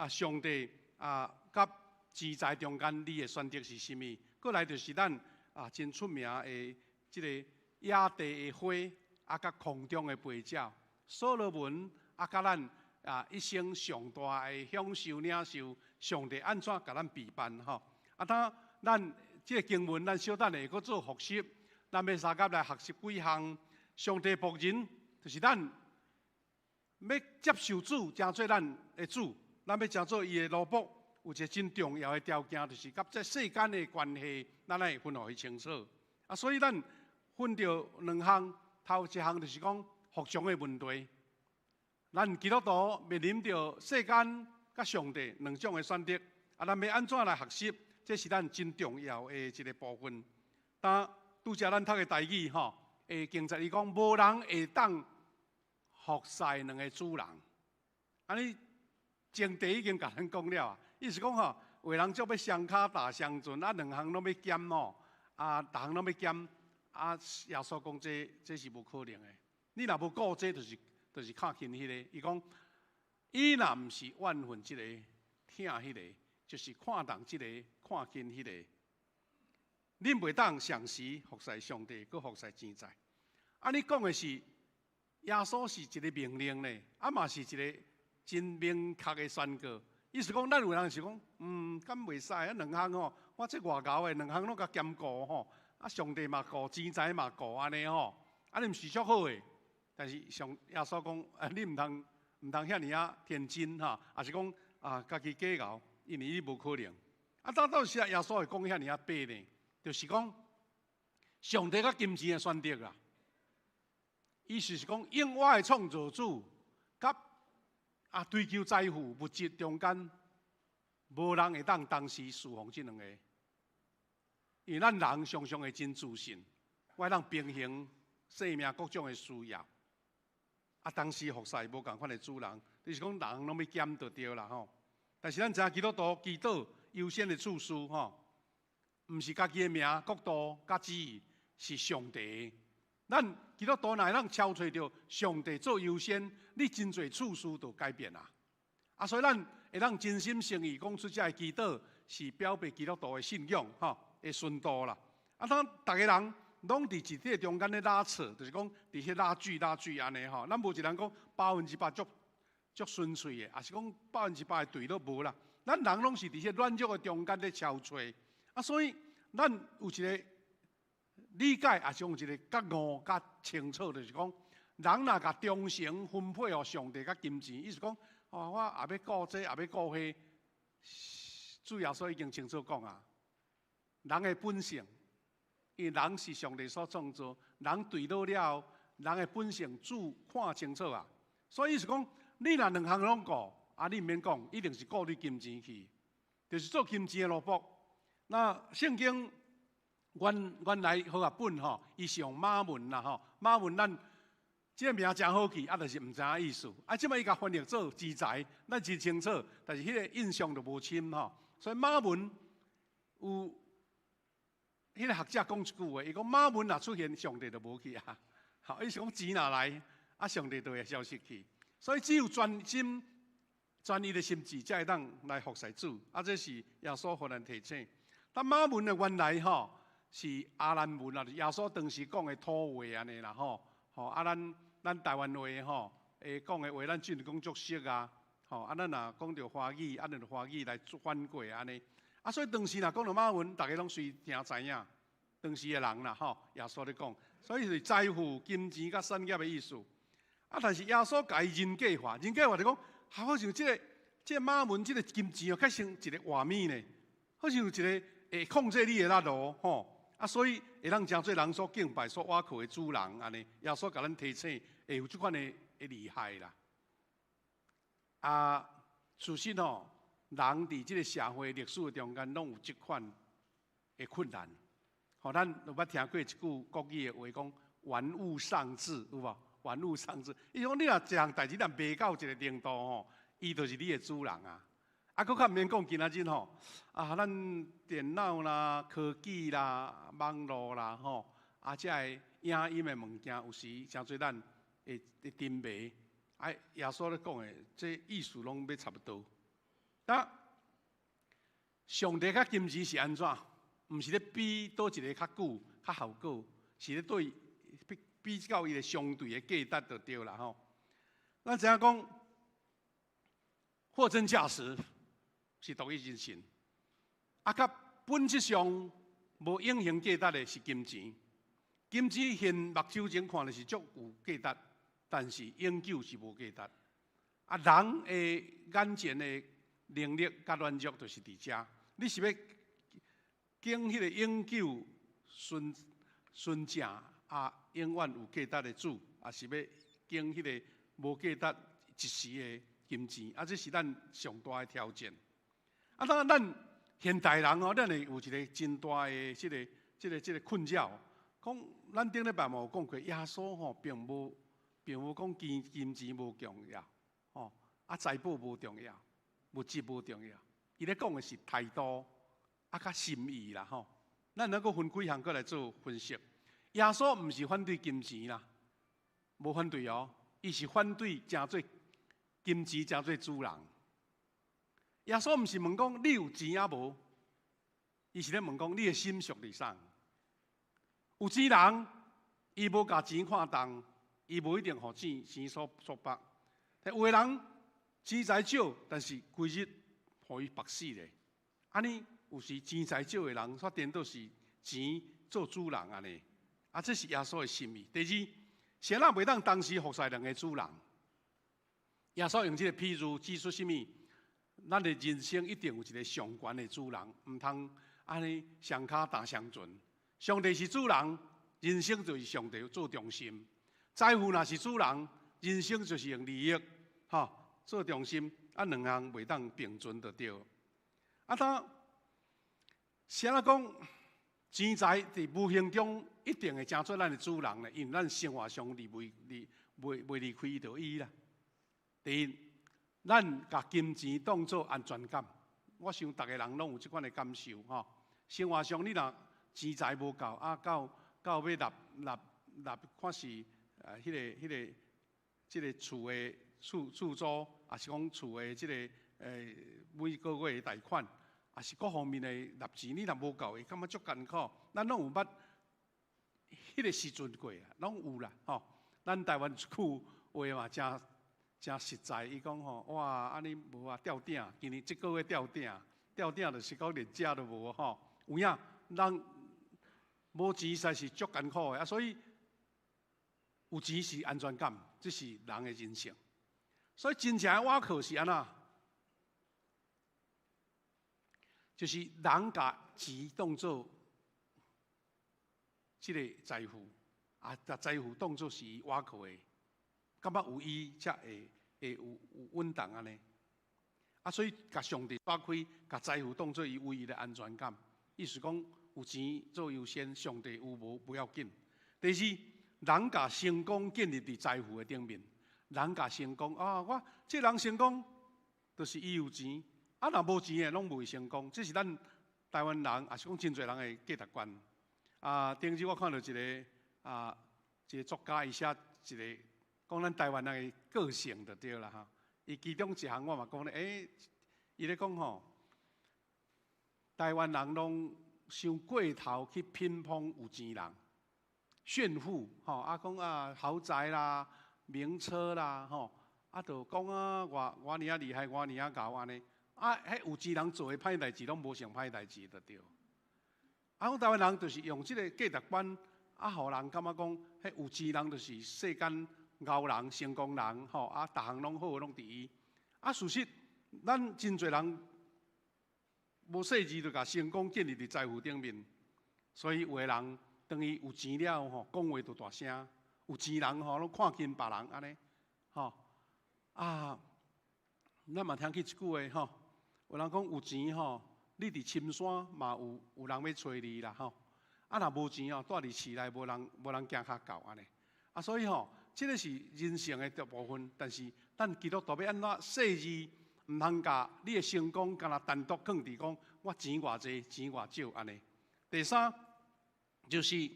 上帝甲自在中间，你的选择是甚物？过来就是咱真出名的这个野地的花，甲空中的飞鸟，所罗门甲咱一生上大的享受领受，上帝安怎甲咱陪伴咱这个经文，咱小等下搁做复习，咱要三甲来学习几项。上帝仆人就是咱要接受主，成做咱的主，咱要成做伊的奴仆。有一个真重要的条件，就是甲这世间的关系，咱来分互伊清楚。所以咱分着两项，头一项就是讲服从的问题。咱基督徒面临着世间甲上帝两种的选择，咱要安怎来学习？这是咱真重要的一个部分。但拄则咱读的台语经节伊讲，无人会当服侍两个主人。安尼前提已经甲咱讲了，意思讲有的人做要双脚踏双船，两项拢要兼逐项拢要兼。耶稣讲这是无可能的。你若无顾这，就是看轻迄个。伊讲，伊若毋是怨恨这个，听迄个，就是看重这个，看轻迄个。恁袂当上时服侍上帝，搁服侍钱财。你讲的是耶稣是一个命令呢，嘛是一个真明确的宣告。意思讲，咱有人是讲，敢袂使两项我这外交的两项拢甲兼顾上帝嘛顾，钱财嘛顾，安尼尼毋是足好诶。但是耶稣讲，你毋通遐尔天真也是讲家己计较，因为伊无可能。到时耶稣会讲遐尔白呢？就是讲，上帝甲金钱的选择啦。意思是讲，永远的创造主，甲追求财富物质中间，无人会当同时侍奉这两个。因为咱人常常会真自信，我当平衡生命各种的需要。当时服侍无共款的主人，就是讲人拢要兼就对啦但是咱知影基督徒祈祷优先的次序毋是家己的名、国度、甲旨意，是上帝。咱基督徒若会当超找到上帝做优先，你真侪处事就改变啦。啊，所以咱会当真心诚意讲出这祈祷，是表白基督徒的信仰，的顺道啦。啊，当大家人拢伫一体中间咧拉扯，就是讲伫迄拉锯安尼吼。咱无一人讲100%足顺遂的，也是讲100%的对都无啦。咱人拢是伫迄软弱的中间咧超找。啊，所以咱有一个理解，也是用一个较悟、较清楚，就是讲，人若甲忠诚分配互上帝甲金钱，意思讲，我也要顾这，也要顾迄，主耶稣已经清楚讲啊，人的本性，因为人是上帝所创造，人对倒了，人的本性主看清楚啊。所以意思讲，你若两项拢顾，啊，你毋免讲，一定是顾你金钱去，就是做金钱的萝卜。那圣经原来好啊本吼，伊是用马文啦吼，马文咱这个名真好记，啊，就是毋知影意思。啊，即摆伊甲翻译做记载，咱真清楚，但是迄个印象就无深吼。所以马文有迄个学者讲一句话，伊讲马文若出现，上帝就无去啊。好，伊是讲钱若来，啊，上帝就会消失去。所以只有专心、专一的心智，才会当来服侍主。啊，这是耶稣互咱提醒。但马文的原来吼是阿兰文啊，耶稣当时讲的土话安尼啦吼。啊，咱台湾话吼，讲的话，咱只讲足熟啊。啊，咱若讲到华语，咱就华语来翻过安尼。啊，所以当时若讲到马文，大家拢随听知影。当时的人啦耶稣咧讲，所以是财富、金钱甲产业的意思。啊，但是耶稣甲伊人格化，人格化就讲，好像这个马文这个金钱哦，较像一个画面呢，好像有一个会控制你的那路吼。啊，所以会让真侪人所敬拜、所倚靠的主人安尼，耶稣甲咱提醒，会有即款的厉害啦。啊，事实吼，人伫即个社会历史中间，拢有即款的困难。咱有捌听过一句国语的话，讲玩物丧志，有无？玩物丧志，伊讲你若一项代志若卖到一个程度吼，伊就是你的主人啊。啊，佫较毋免讲今仔日吼，啊，咱电脑啦、科技啦、网络啦吼，啊，遮个影音的物件，有时诚侪咱会沉迷。啊，耶稣咧讲的，这意思拢要差不多。那上帝甲金钱是安怎？毋是咧比倒一个较久、较效果，是咧对比较伊个相对的价值就对啦吼。咱知影讲，货真价实是独一人性，啊，甲本质上无永恒价值的是金钱。金钱现目睭前看的是足有价值，但是永久是无价值。啊，人的眼前的能力甲软弱就是伫遮，你是要经迄个永久纯正啊，永远有价值的主，啊是要经迄个无价值一时的金钱，啊这是咱上大的挑战。啊，当然咱现代人哦，咱会有一个真大的这个困扰，讲咱顶礼拜嘛有讲过，耶稣吼并无讲金钱无重要，吼啊财宝无重要，物质无重要，伊咧讲的是态度。啊，较心意啦吼，咱能够分几项过来做分析。耶稣毋是反对金钱啦，无反对哦，伊是反对真侪金钱真侪主人。耶稣毋是问讲你有钱啊无，伊是咧问讲你的心属伫啥。有钱人，伊无甲钱看重，伊无一定互钱所绑。但有个人钱财少，但是规日互伊绑死咧，安尼。有时钱财少的人，煞颠倒是钱做主人安尼，啊，这是耶稣的心意。第二，谁人袂当同时服侍两个主人？耶稣用这个譬如指出什么？咱的人生一定有一个上悬的主人，唔通安尼双脚踏双船。上帝是主人，人生就是上帝做中心；财富若是主人，人生就是用利益做中心。啊，两项袂当并存就对。啊，谁人讲钱财伫无形中一定会成做咱的主人呢？因为咱生活上袂离开伊啦。第一，咱甲金钱当作安全感，我想逐个人拢有即款的感受吼。生活上你若钱财无够，啊到要看是即个厝的厝租，也是讲厝的即个每个月的贷款，也是各方面的纳钱，你若无够，会感觉足艰苦。咱拢有捌迄个时阵过啊，拢有啦吼。咱台湾一句话嘛，真实在。伊讲吼，哇，安尼无啊，吊顶，今年即个月吊顶，就是讲连食都无吼。有影，人无钱实在是足艰苦的啊，所以有钱是安全感，这是人的人性。所以真正的瓦靠是安怎？就是人甲钱当做即个财富，啊，把财富当作是瓦靠的，感觉有伊才会有稳当安尼。啊，所以甲上帝打开，甲财富当作伊唯一的安全感。意思讲，有钱做优先，上帝有无不要紧。第四，人甲成功建立伫财富的顶面。人甲成功啊，我这人成功，就是伊有钱。啊，若无钱的，拢袂成功。这是咱台湾人，也是讲真侪人的价值观。啊，顶日我看到一个作家，伊写一个讲咱台湾人的个性就对啦哈。伊其中一项我嘛讲咧，伊咧讲吼。台湾人拢伤过头去偏袒有钱人，炫富吼，啊讲啊豪宅啦、名车啦吼，啊就讲啊我尔啊厉害，我尔啊高安尼，啊迄有钱人做的歹代志拢无成歹代志就对。啊，讲台湾人就是用即个价值观，啊，互人感觉讲，迄有钱人就是世间牛人、成功人吼，啊，逐项拢好，拢第一。啊，事实咱真侪人。无细致就甲成功建立伫财富顶面，所以有的人当伊有钱了吼，讲话就大声；有钱人吼，拢看轻别人安尼，吼啊，咱嘛听起一句话吼，有人讲有钱吼，你伫深山嘛有人要找你啦吼，啊若无钱哦，住伫市内无人行较到安尼，啊所以吼，即个是人性的一部分，但是咱基督徒要安怎细致？唔通甲你的成功，干那单独放伫讲我钱偌济，钱偌少安尼。第三就是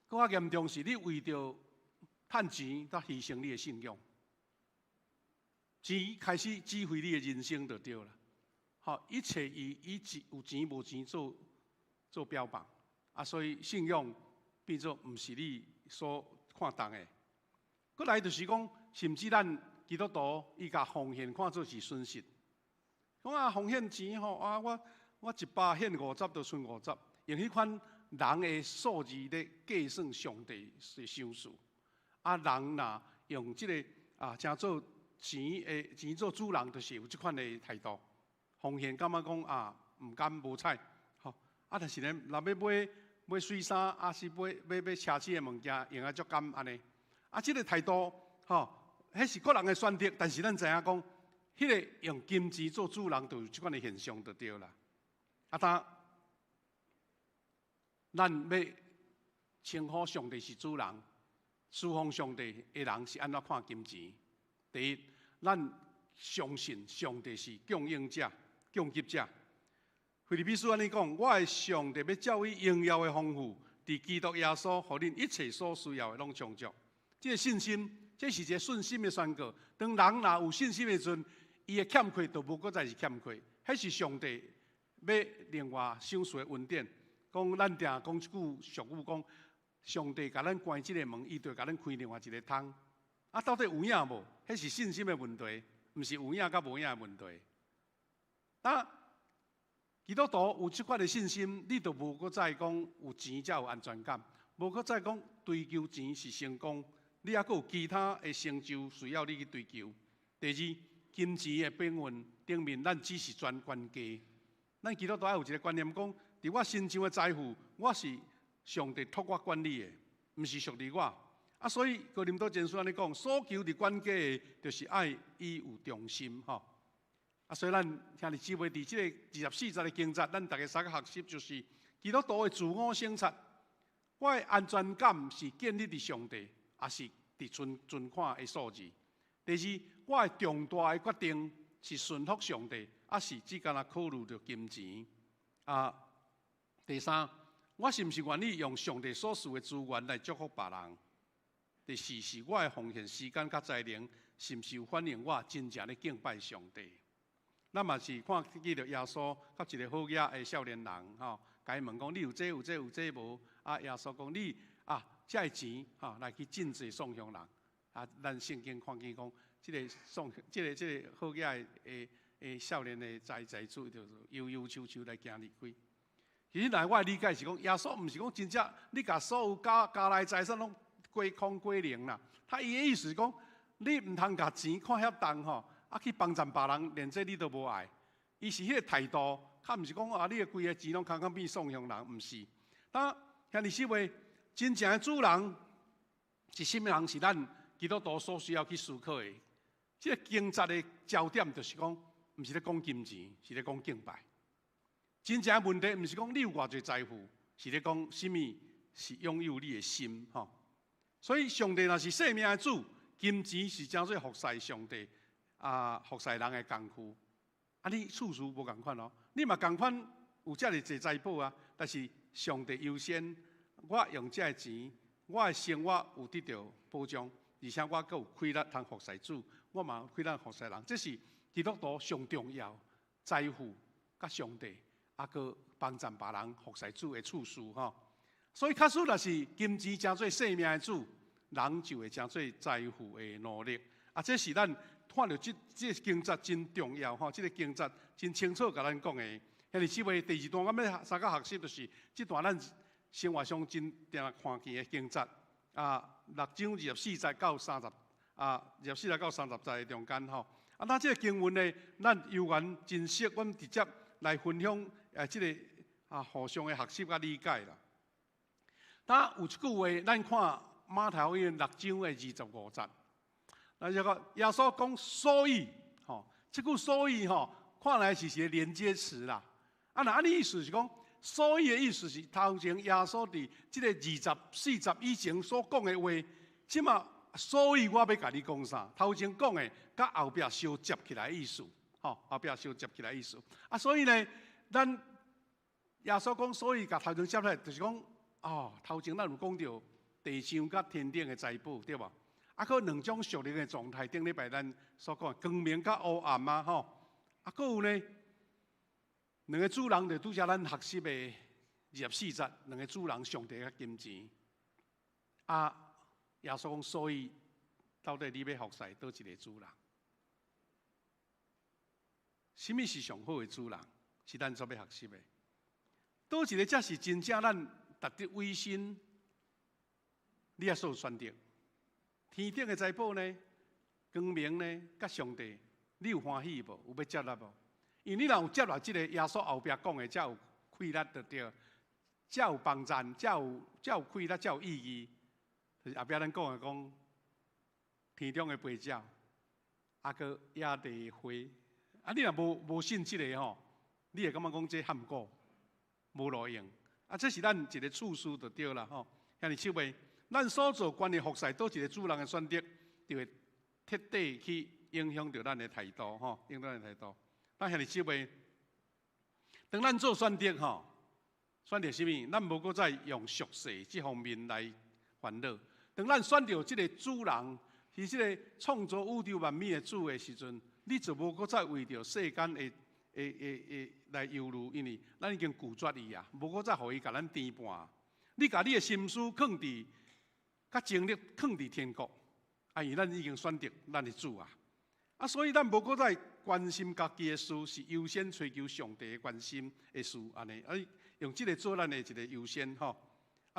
更加严重是，你为着趁钱，才牺牲你的信仰，钱开始指挥你的人生就对了。好，一切以有钱无钱做标榜，啊，所以信仰变作唔是你所看重的。过来就是讲，甚至咱。基督徒伊甲奉献看作是损失，讲啊奉献钱吼啊我100献50就剩50，用迄款人的数字咧计算上帝的收数，啊人若用即个诚做钱做主人，就是有即款的态度，奉献感觉讲啊毋甘无采，吼啊但是咧若要买水衫，啊是买奢侈的物件，用啊足甘安尼，啊即个态度吼。迄是个人的选择，但是咱知影讲，迄个用金钱做主人，就有即款的现象就对啦。啊，咱要称呼上帝是主人，侍奉上帝的人是安怎看金钱？第一，咱相信上帝是供应者、供给者。腓立比书安尼讲：我的上帝要照伊荣耀的丰富，伫基督耶稣，互恁一切所需要的拢充足。这个信心。这是一个信心的宣告。当人若有信心的时阵，伊的欠缺就无搁再是欠缺。迄是上帝要另外赏赐的恩典。讲咱定讲一句俗语，讲上帝甲咱关即个门，伊就甲咱开另外一个窗。啊，到底有影无？迄是信心的问题，毋是有影甲无影的问题。啊，基督徒有即款的信心，你就无搁再讲有钱才有安全感，无搁再讲追求钱是成功。你还阁有其他的成就需要你去追求。第二，金钱的变运顶面，咱只是专管家。咱基督徒爱有一个观念，讲伫我身上的财富，我是上帝托我管理的，毋是属于我。啊，所以哥林多前书安尼讲，所求伫管家的，就是爱伊有忠心吼。啊，所以咱兄弟姊妹伫即个24节的经节，咱大家三个学习就是基督徒的自我省察。我的安全感是建立伫上帝。也是伫存款的数字。第二，我的重大的决定是顺服上帝，还是只干那考虑着金钱？啊，第三，我是毋是愿意用上帝所赐的资源来祝福别人？第四是我的奉献时间甲才能，是毋是有反映我真正咧敬拜上帝？咱嘛是看见着耶稣甲一个好野的少年人，吼，甲伊问讲：你有这有这有这无？啊，耶稣讲：你这个钱，来去尽济送向人。咱圣经看见讲，这个好野的少年的财主，就是悠悠悄悄来行离开。其实，我的理解是讲，耶稣毋是讲真正你甲所有家内财产拢归空归零啦。他伊的意思是讲，你毋通甲钱看遐重吼，去帮衬别人，连这你都无爱。伊是迄个态度，较毋是讲你的规个钱拢空空变送向人，毋是。当兄弟姊妹，真正的主人是什么人？是咱基督徒所需要去思考的。这个经济的焦点就是讲，毋是咧讲金钱，是咧讲敬拜。真正的问题，毋是讲你有偌侪财富，是咧讲什么是拥有你的心吼。所以上帝若是生命的主，金钱是真做服侍上帝服侍人的工具。你处事无共款哦，你嘛共款有遮尔济财宝啊，但是上帝优先，我用这个钱，我的生活有得到保障，而且我阁有气力通服侍主，我嘛有气力服侍人，这是基督徒上重要财富甲上帝。阁帮衬别人服侍主的处事吼，所以假使若是金钱真做生命的主，人就会真做财富的努力。这是咱看到这经节真重要吼，这个经节真清楚甲咱讲的。兄弟姊妹，第二段我们要三个学习，就是这段咱生活上真定看见的经节6章24节到3024节到30节的中间吼。那这个经文呢，咱有缘真实，我们直接来分享这个互相的学习甲理解啦。当有一句话，咱看马太福音6章的25节，那这个耶稣讲所以，这句所以看来是一个连接词啦。那意思是讲，所以的意思是头前耶稣伫这个24节以前所讲的话，即嘛，所以我要甲你讲啥？头前讲的，甲后壁相接起来的意思。后壁相接起来意思。所以呢，咱耶稣讲，所以甲头前接起来，就是讲，头前咱有讲到地上甲天顶的财宝，对无？佫两种属灵的状态，顶礼拜咱所讲光明甲黑暗嘛，佫有呢，两个主人就拄则咱学习的24节，两个主人上帝甲金钱。耶稣讲，所以到底你要服侍倒一个主人？什么是上好的主人？是咱所要学习的。倒一个才是真正咱值得委身，你也所选择。天顶的财宝呢，光明呢，甲上帝，你有欢喜无？有要接纳无？因为你若有接纳这个耶稣后壁讲的，才有气力得到，才有帮衬，才有气力，才有意义。就是后壁咱讲的讲，天中的飞鸟，佫野地花。你若无信这个吼，你会感觉讲这含糊，无路用。这是咱一个处事就对啦吼。兄弟姊妹，咱所做关于服侍倒一个主人的选择，就会彻底去影响到咱的态度吼，影响咱的态度。咱兄弟姊妹，当咱做选择吼，选择什么？咱无搁再用俗世这方面来烦恼。当咱选择这个主人，是这个创造宇宙万物的主的时阵。你就无搁再为着世间的来忧虑，因为咱已经拒绝伊啊，无搁再互伊甲咱颠盘。你甲你的心思放伫，甲精力放伫天国，因为咱已经选择咱的主啊。所以咱无搁再关心家己的事，是优先追求上帝的关心的事安尼。用这个做咱的一个优先吼。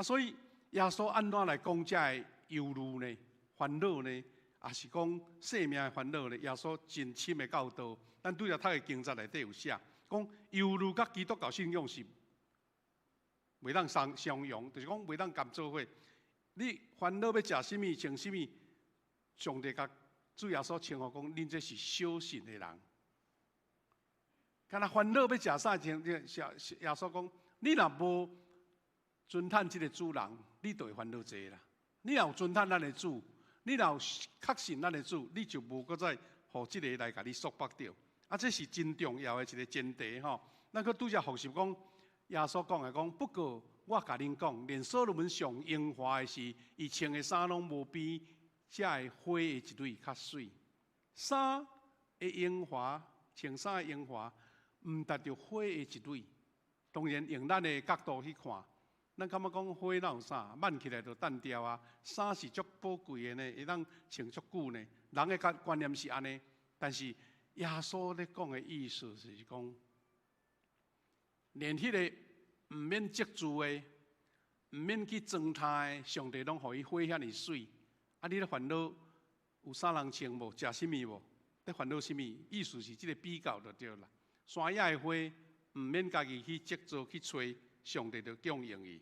所以耶稣安怎来讲这个忧虑呢？烦恼呢？也是讲生命的烦恼咧，耶稣真深的教导，咱拄则读的经节内底有写，讲忧虑甲基督教信仰是袂当相容，就是讲袂当共做伙。你烦恼要食什么、穿什么，上帝甲主耶稣称呼讲，恁这是小信的人。敢若烦恼要食啥，耶稣讲，你若无尊叹这个主人，你就会烦恼济啦。你若有尊叹咱的主。你若有确信咱的主，你就无搁再互这个来甲你束缚着。这是真重要的一个前提吼。咱搁拄则复习讲，耶稣讲的讲，不过我甲恁讲，连所罗门上荣华的是，伊穿的衫拢无比遮个花的一蕊较水。衫的荣华，穿衫的荣华，毋达着花的一蕊。当然，用咱的角度去看，咱感觉讲花哪有啥，挽起来就单调啊。衫是足宝贵的呢，会当穿足久呢。人的观念是安尼，但是耶稣咧讲的意思是讲，连迄个毋免积聚的、毋免去装他的，上帝拢互伊花遐尼水。啊，你咧烦恼有啥人穿无？食啥物无？咧烦恼啥物？意思是即个比较就对啦。山野的花，毋免家己去积聚去吹，上帝就供应伊。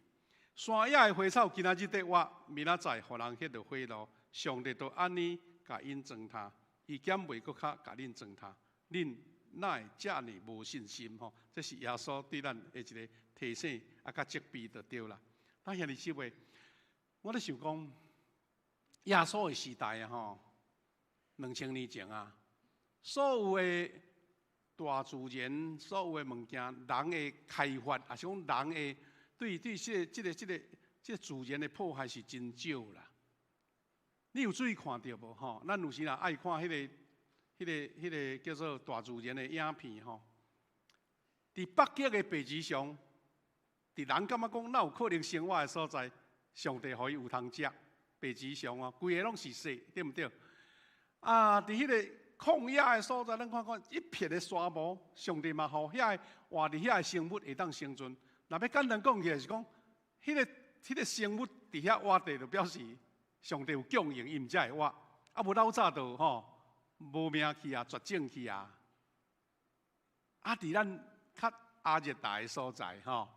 山野的花草，今仔日得我，明仔载互人迄着花路，上帝就安尼甲因装他，伊减袂搁较甲恁装他，恁哪会遮尔无信心吼？这是耶稣对咱的一个提醒，啊，甲责备就对啦。咱兄弟姊妹，我咧想讲，耶稣的时代啊，吼，2000年前啊，所有的大自然，所有的物件，人的开发，也是讲人的对这个自然的破坏是真少啦。你有注意看到无？吼，咱有时也爱看迄个叫做大自然的影片吼。伫北极的北极熊，伫人感觉讲哪有可能生活的所在，上帝互伊有通食北极熊啊，规个拢是雪，对毋对？啊，伫迄个旷野的所在，咱看看一片的沙漠，上帝嘛，互遐个活伫遐个生物会当生存。若要简单讲起来是讲，迄个生物伫遐活地，就表示上帝有供应，伊毋才会活。啊，无老早就吼无命去啊，绝种去啊。啊，伫咱较亚热带的所在吼，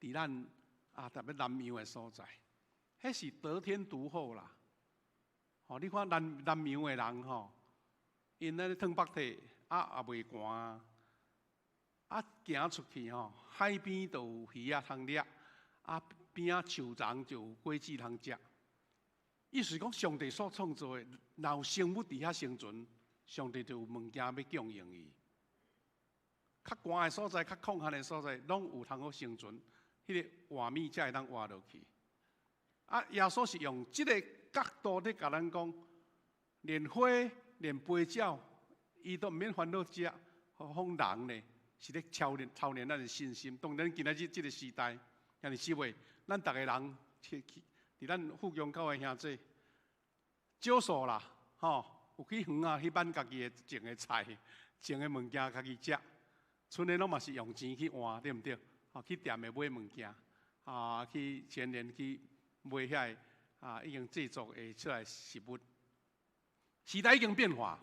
伫咱特别南洋的所在，迄是得天独厚啦。吼，你看南洋的人吼，因咧汤北体也袂寒，啊行出去吼，海边就有鱼啊通掠，啊边啊树丛就有果子通食。意思讲，上帝所创造的，若有生物伫遐生存，上帝就有物件要供应伊。较寒的所在、较旷旱的所在，拢有通好生存，迄个活米才会当活落去。啊，耶稣是用即个角度咧甲咱讲，连花、连飞鸟，伊都毋免烦恼食，何况人呢？是咧操练咱的信心。当然，今仔日即个时代，兄弟姊妹，咱逐个人伫咱富阳教的兄弟，少数啦，吼，有去园啊去买家己的种的菜、种的物件家己食。剩的拢嘛是用钱去换，对毋对？啊，去店的买物件，啊，去前年去买遐个已经制作的出来食物。时代已经变化，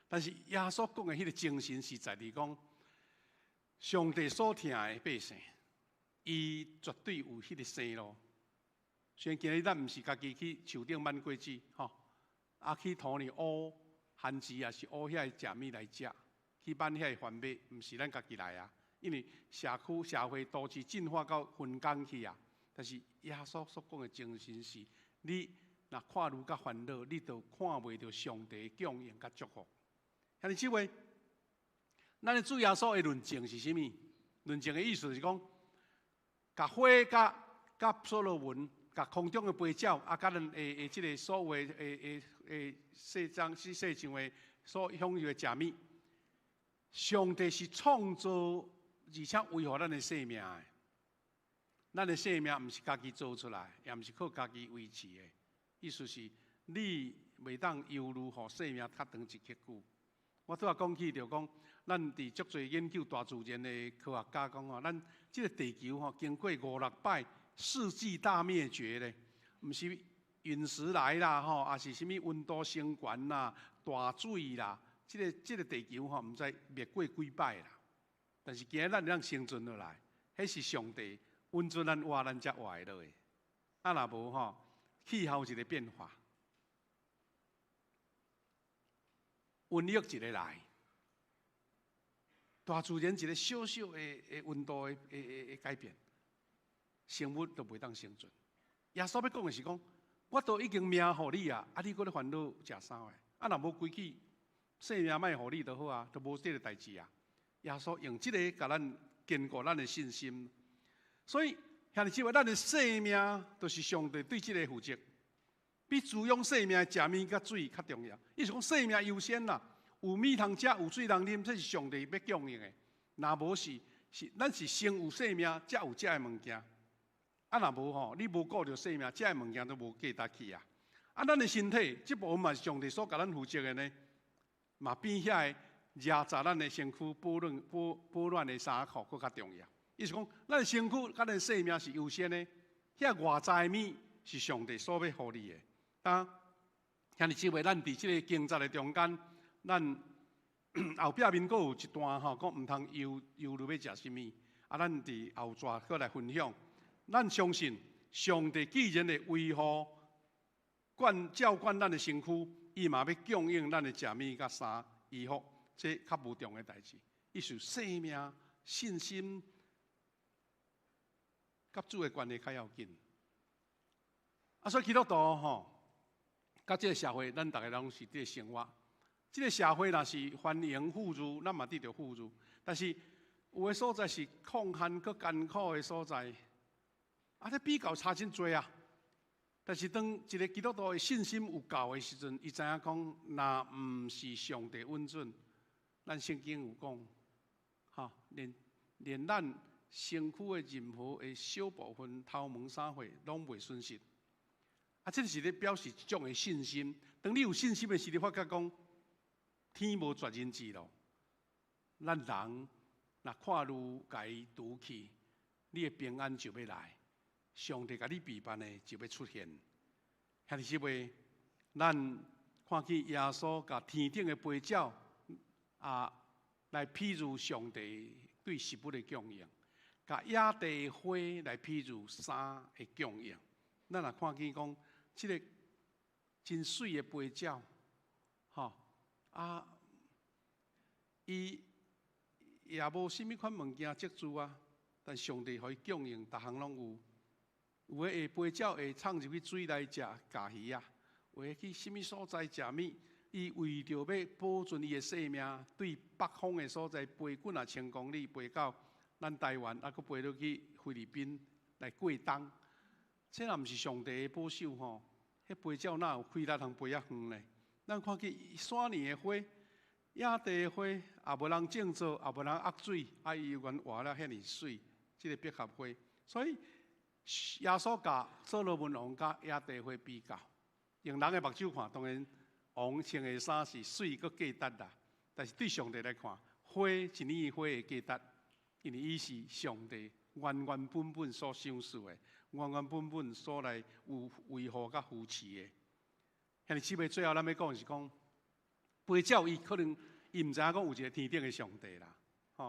但是耶稣讲的迄个精神是在于讲，上帝所疼的百姓，伊绝对有迄个生路。虽然今日咱毋是家己去树顶挽果子，吼，啊去土里挖番薯，也是挖遐个食物来食。去挽遐个番麦，毋是咱家己来啊，因为社区、社会、都市进化到分工去啊。但是耶稣所讲的精神是，你若看愈甲烦恼，你就看袂到上帝的供应甲祝福。兄弟姊妹，咱的主耶稣的论证是啥物？论证的意思是讲，甲花、甲所罗门、甲空中的飞鸟，啊，甲咱即个所有世上的所享有的食物。上帝是创造而且维护咱的生命的，咱的生命毋是家己做出来，也毋是靠家己维持的。意思是，你袂当犹豫，互生命较长一刻久。我拄仔讲起就讲，咱伫足侪研究大自然的科学家讲吼，咱即个地球吼，经过500-600世纪大灭绝咧，毋是陨石来啦吼，也是啥物温度升悬啦、大水啦。这个地球吼，毋知灭过几摆啦。但是今日咱能生存落来，迄是上帝允准咱活，咱才活会落的。啊，若无吼，气候一个变化，瘟疫一个来，大自然一个小小的温度的改变，生物都袂当生存。耶稣要讲的是讲，我都已经命互你啊，啊，你搁咧烦恼食啥个？啊，若无规矩。生命卖互你就好啊，都无这个代志啊。耶稣用这个甲咱坚固咱的信心，所以兄弟姊妹，咱的生命都是上帝对这个负责，比滋养生命的食物甲水较重要。意思讲，生命优先啦，有米通食，有水通啉，这是上帝要供应的。若无咱是先有生命，才有这个物件。啊，若无吼，你无顾着生命，这个物件都无价值去啊。啊，咱的身体这部分嘛是上帝所甲咱负责的呢，嘛比遐个热杂咱的身躯保暖的衫裤佫较重要。意思讲，咱的身躯、咱的生命是优先的，遐外在的物是上帝所要互你的。啊，兄弟姊妹，咱伫即个经节的中间，咱后壁面佫有一段吼，讲毋通忧虑要食啥物。啊，咱伫后续佫来分享。咱相信上帝既然会维护、照管咱的身躯，伊嘛要供应咱的食物甲衫衣服，这较无重的代志。意思生命、信心。甲主的关系较要紧，所以基督徒吼，甲这个社会，咱大家拢是伫生活。这个社会若是繁荣富裕，咱嘛得着富裕。但是有的所在是抗旱佮艰苦的所在，这比较差真多啊。但是当一个基督徒的信心有够的时阵，伊知影讲，若毋是上帝恩准，咱圣经有讲，连咱。身躯的任何的小部分头毛啥货，拢袂损失。这是咧表示一种的信心。当你有信心的时候，你发觉讲，天无绝人之路。咱人若看路甲伊拄去，你的平安就要来。上帝甲你备办的就要出现。兄弟姊妹，咱看见耶稣甲天顶的飞鸟来譬如上帝对食物的供应。甲野地花来譬如衫的供应，咱若看见讲，即个真水的飞鸟，伊也无甚物款物件接住啊，但上帝互伊供应，逐项拢有。有诶会飞鸟会冲入去水来食甲鱼啊，有诶去甚物所在食物，伊为着要保存伊的生命，对北方的所在飞几啊千公里飞到。咱台湾还佫飞落去菲律宾来过冬，这若毋是上帝的保守吼，迄飞鸟哪有开力通飞遐远呢？咱看见山林的花、野地的花，也无人种造，也无人压水，伊原活了遐尼水，即个百合花。所以耶稣甲所罗门王甲野地花比较，用人的目睭看，当然王穿的衫是水佫价值啦，但是对上帝来看，花一年花的价值。因为伊是上帝原原本本所赏赐的，原原本本所来有维护甲扶持的。兄弟姊妹，最后咱要讲是讲，飞鸟伊可能伊毋知影讲有一个天顶的上帝啦，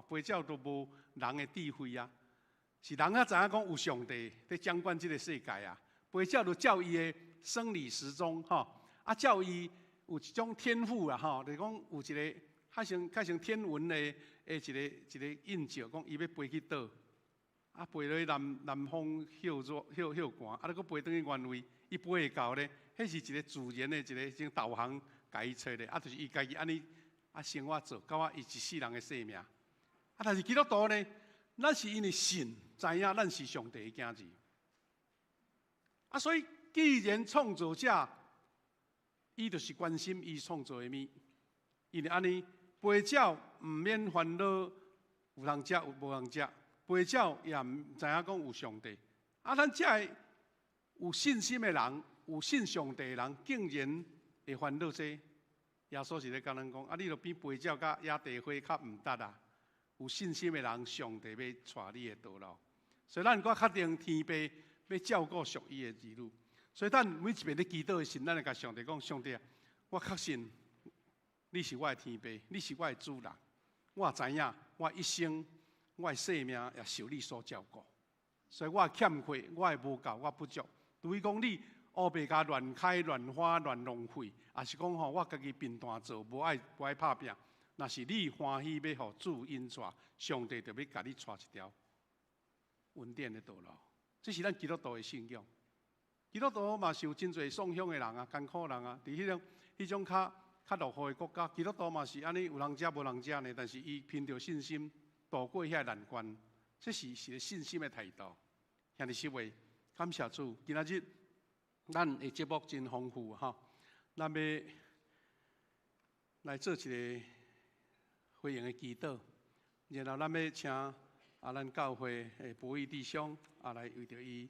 飞鸟都无人的智慧啊，是人啊知影讲有上帝在掌管这个世界啊。飞鸟就照伊的生理时钟，照伊有一种天赋啦，就是讲有一个。较像天文的一个印照，讲伊要飞去倒，飞落去南方休寒，佫飞转去原位，伊飞会到咧，迄是一个自然的一个种导航，甲伊找咧，就是伊家己安尼生活做，到伊一世人的生命。但是基督徒呢，咱是因为信，知影咱是上帝的囝子。所以既然创造者，伊就是关心伊创造的物，因为安尼。飞鸟毋免烦恼，有通食，有无通食。飞鸟也毋知影讲有上帝。咱遮个有信心的人，有信上帝的人，竟然会烦恼这。耶稣是咧甲咱讲，你著比飞鸟甲野地花较毋值啊。有信心的人，上帝要带你的道路。所以咱搁确定天父要照顾属伊的儿女。所以咱每一遍咧祈祷的时，咱会甲上帝讲：上帝啊，我确信。你是我的天父，你是我的主人。我知影，我一生，我的生命也受你所照顾。所以我的欠缺，我的无够，我不足。除非讲你乌白甲乱开、乱花、乱浪费，也是讲我家己平淡做，无爱拍拼。若是你欢喜要互主引带，上帝就要甲你带一条稳定的道路。这是咱基督徒的信仰。基督徒嘛是有真侪丧乡的人啊、艰苦人啊，伫迄种较落后的国家，基督徒嘛是安尼，有人食无人食呢。但是伊凭着信心度过遐难关，这是一个信心的态度。兄弟姊妹，感谢主，今仔日咱的节目真丰富哈，咱要来做一个回应的祈祷，然后咱要请咱教会的博义弟兄来为着伊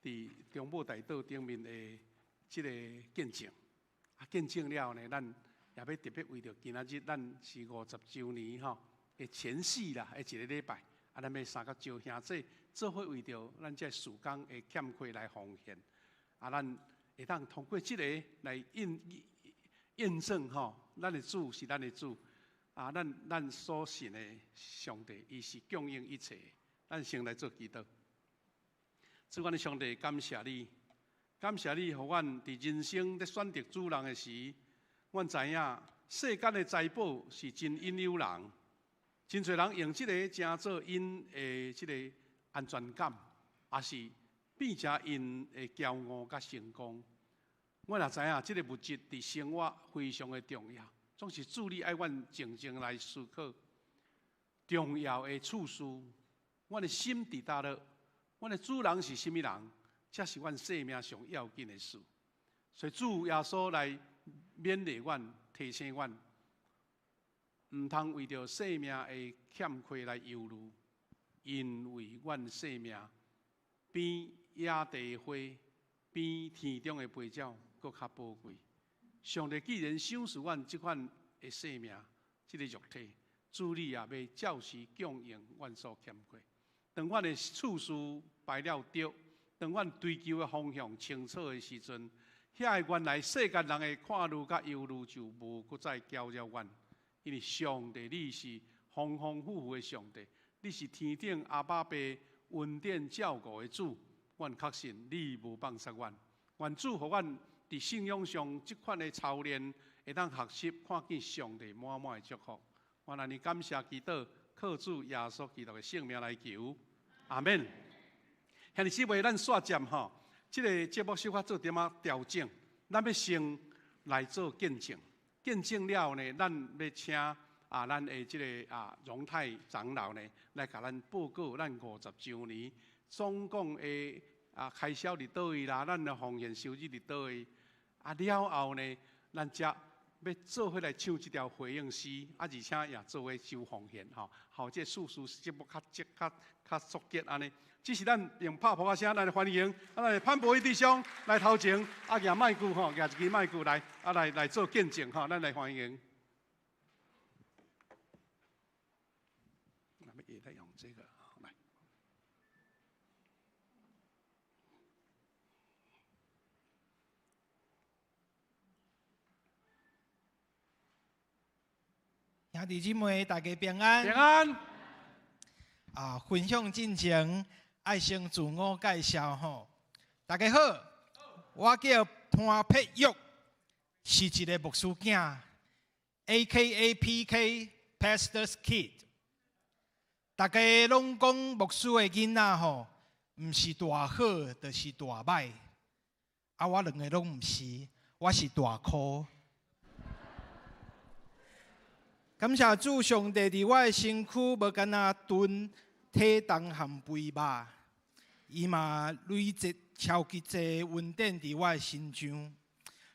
伫中保大道顶面的即个见证，见证了后呢，咱也要特别为着今仔日咱是50周年吼的前夕啦，的一个礼拜，咱要三甲招兄弟做伙为着咱这事工的欠亏来奉献，咱会当通过即个来验证吼，咱的主是咱的主，咱所信的上帝，伊是供应一切。咱先来做祈祷。主，阮的上帝，感谢你，感谢你，互阮伫人生咧选择主人的时，阮知影世间的财宝是真引诱人，真侪人用即个诚做因的即个安全感，也是变成因的骄傲甲成功。阮也知影即个物质伫生活非常的重要，总是主你爱阮静静来思考重要的处事。阮的心伫倒落，阮的主人是甚物人，这是阮生命上要紧的事。所以主耶稣来勉励阮、提醒阮，毋通为着生命的欠缺来忧虑，因为阮生命比野地花、比天中的飞鸟搁较宝贵。上帝既然赏赐阮即款的生命、即个肉体，主你也要照实供应阮所欠缺。当阮的处事摆了对，当阮追求的方向清楚的时阵，遐个原来世间人的看虑甲忧虑就无搁再搅扰阮，因为上帝你是丰丰富富的上帝，你是天顶阿爸爸恩典照顾的主，阮确信你无放弃阮。愿主互阮伫信仰上即款的操练，会当学习看见上帝满满的祝福。我安尼感谢祈祷。靠主耶稣基督的性命来求，阿免。兄弟姊妹，咱煞渐吼，这个节目小可做点仔调整，咱要先来做见证，见证了后呢，咱要请咱的这个荣泰长老呢来甲咱报告咱50周年总共的开销伫倒位啦，咱的奉献收入伫倒位，了后呢，咱才要做伙来唱一条回应诗，而且也做伙收奉献吼，好，这事节目较速结安尼。只是咱用拍扑声来欢迎，来潘博义弟兄来头前，举麦克吼，举一支麦克来，来做见证吼，咱来欢迎。那么也在用这个来。兄弟姊妹，大家平安。平安。分享进前，爱先自我介绍吼。大家好，我叫潘佩玉，是一个牧师囝 ，A.K.A. P.K. Pastor's Kid。大家拢讲牧师的囡仔吼，毋是大好，就是大歹。我两个拢毋是，我是大苦。感谢主上帝伫我的身躯无干那炖体重含肥肉，伊嘛累积超级济恩典伫我的身上，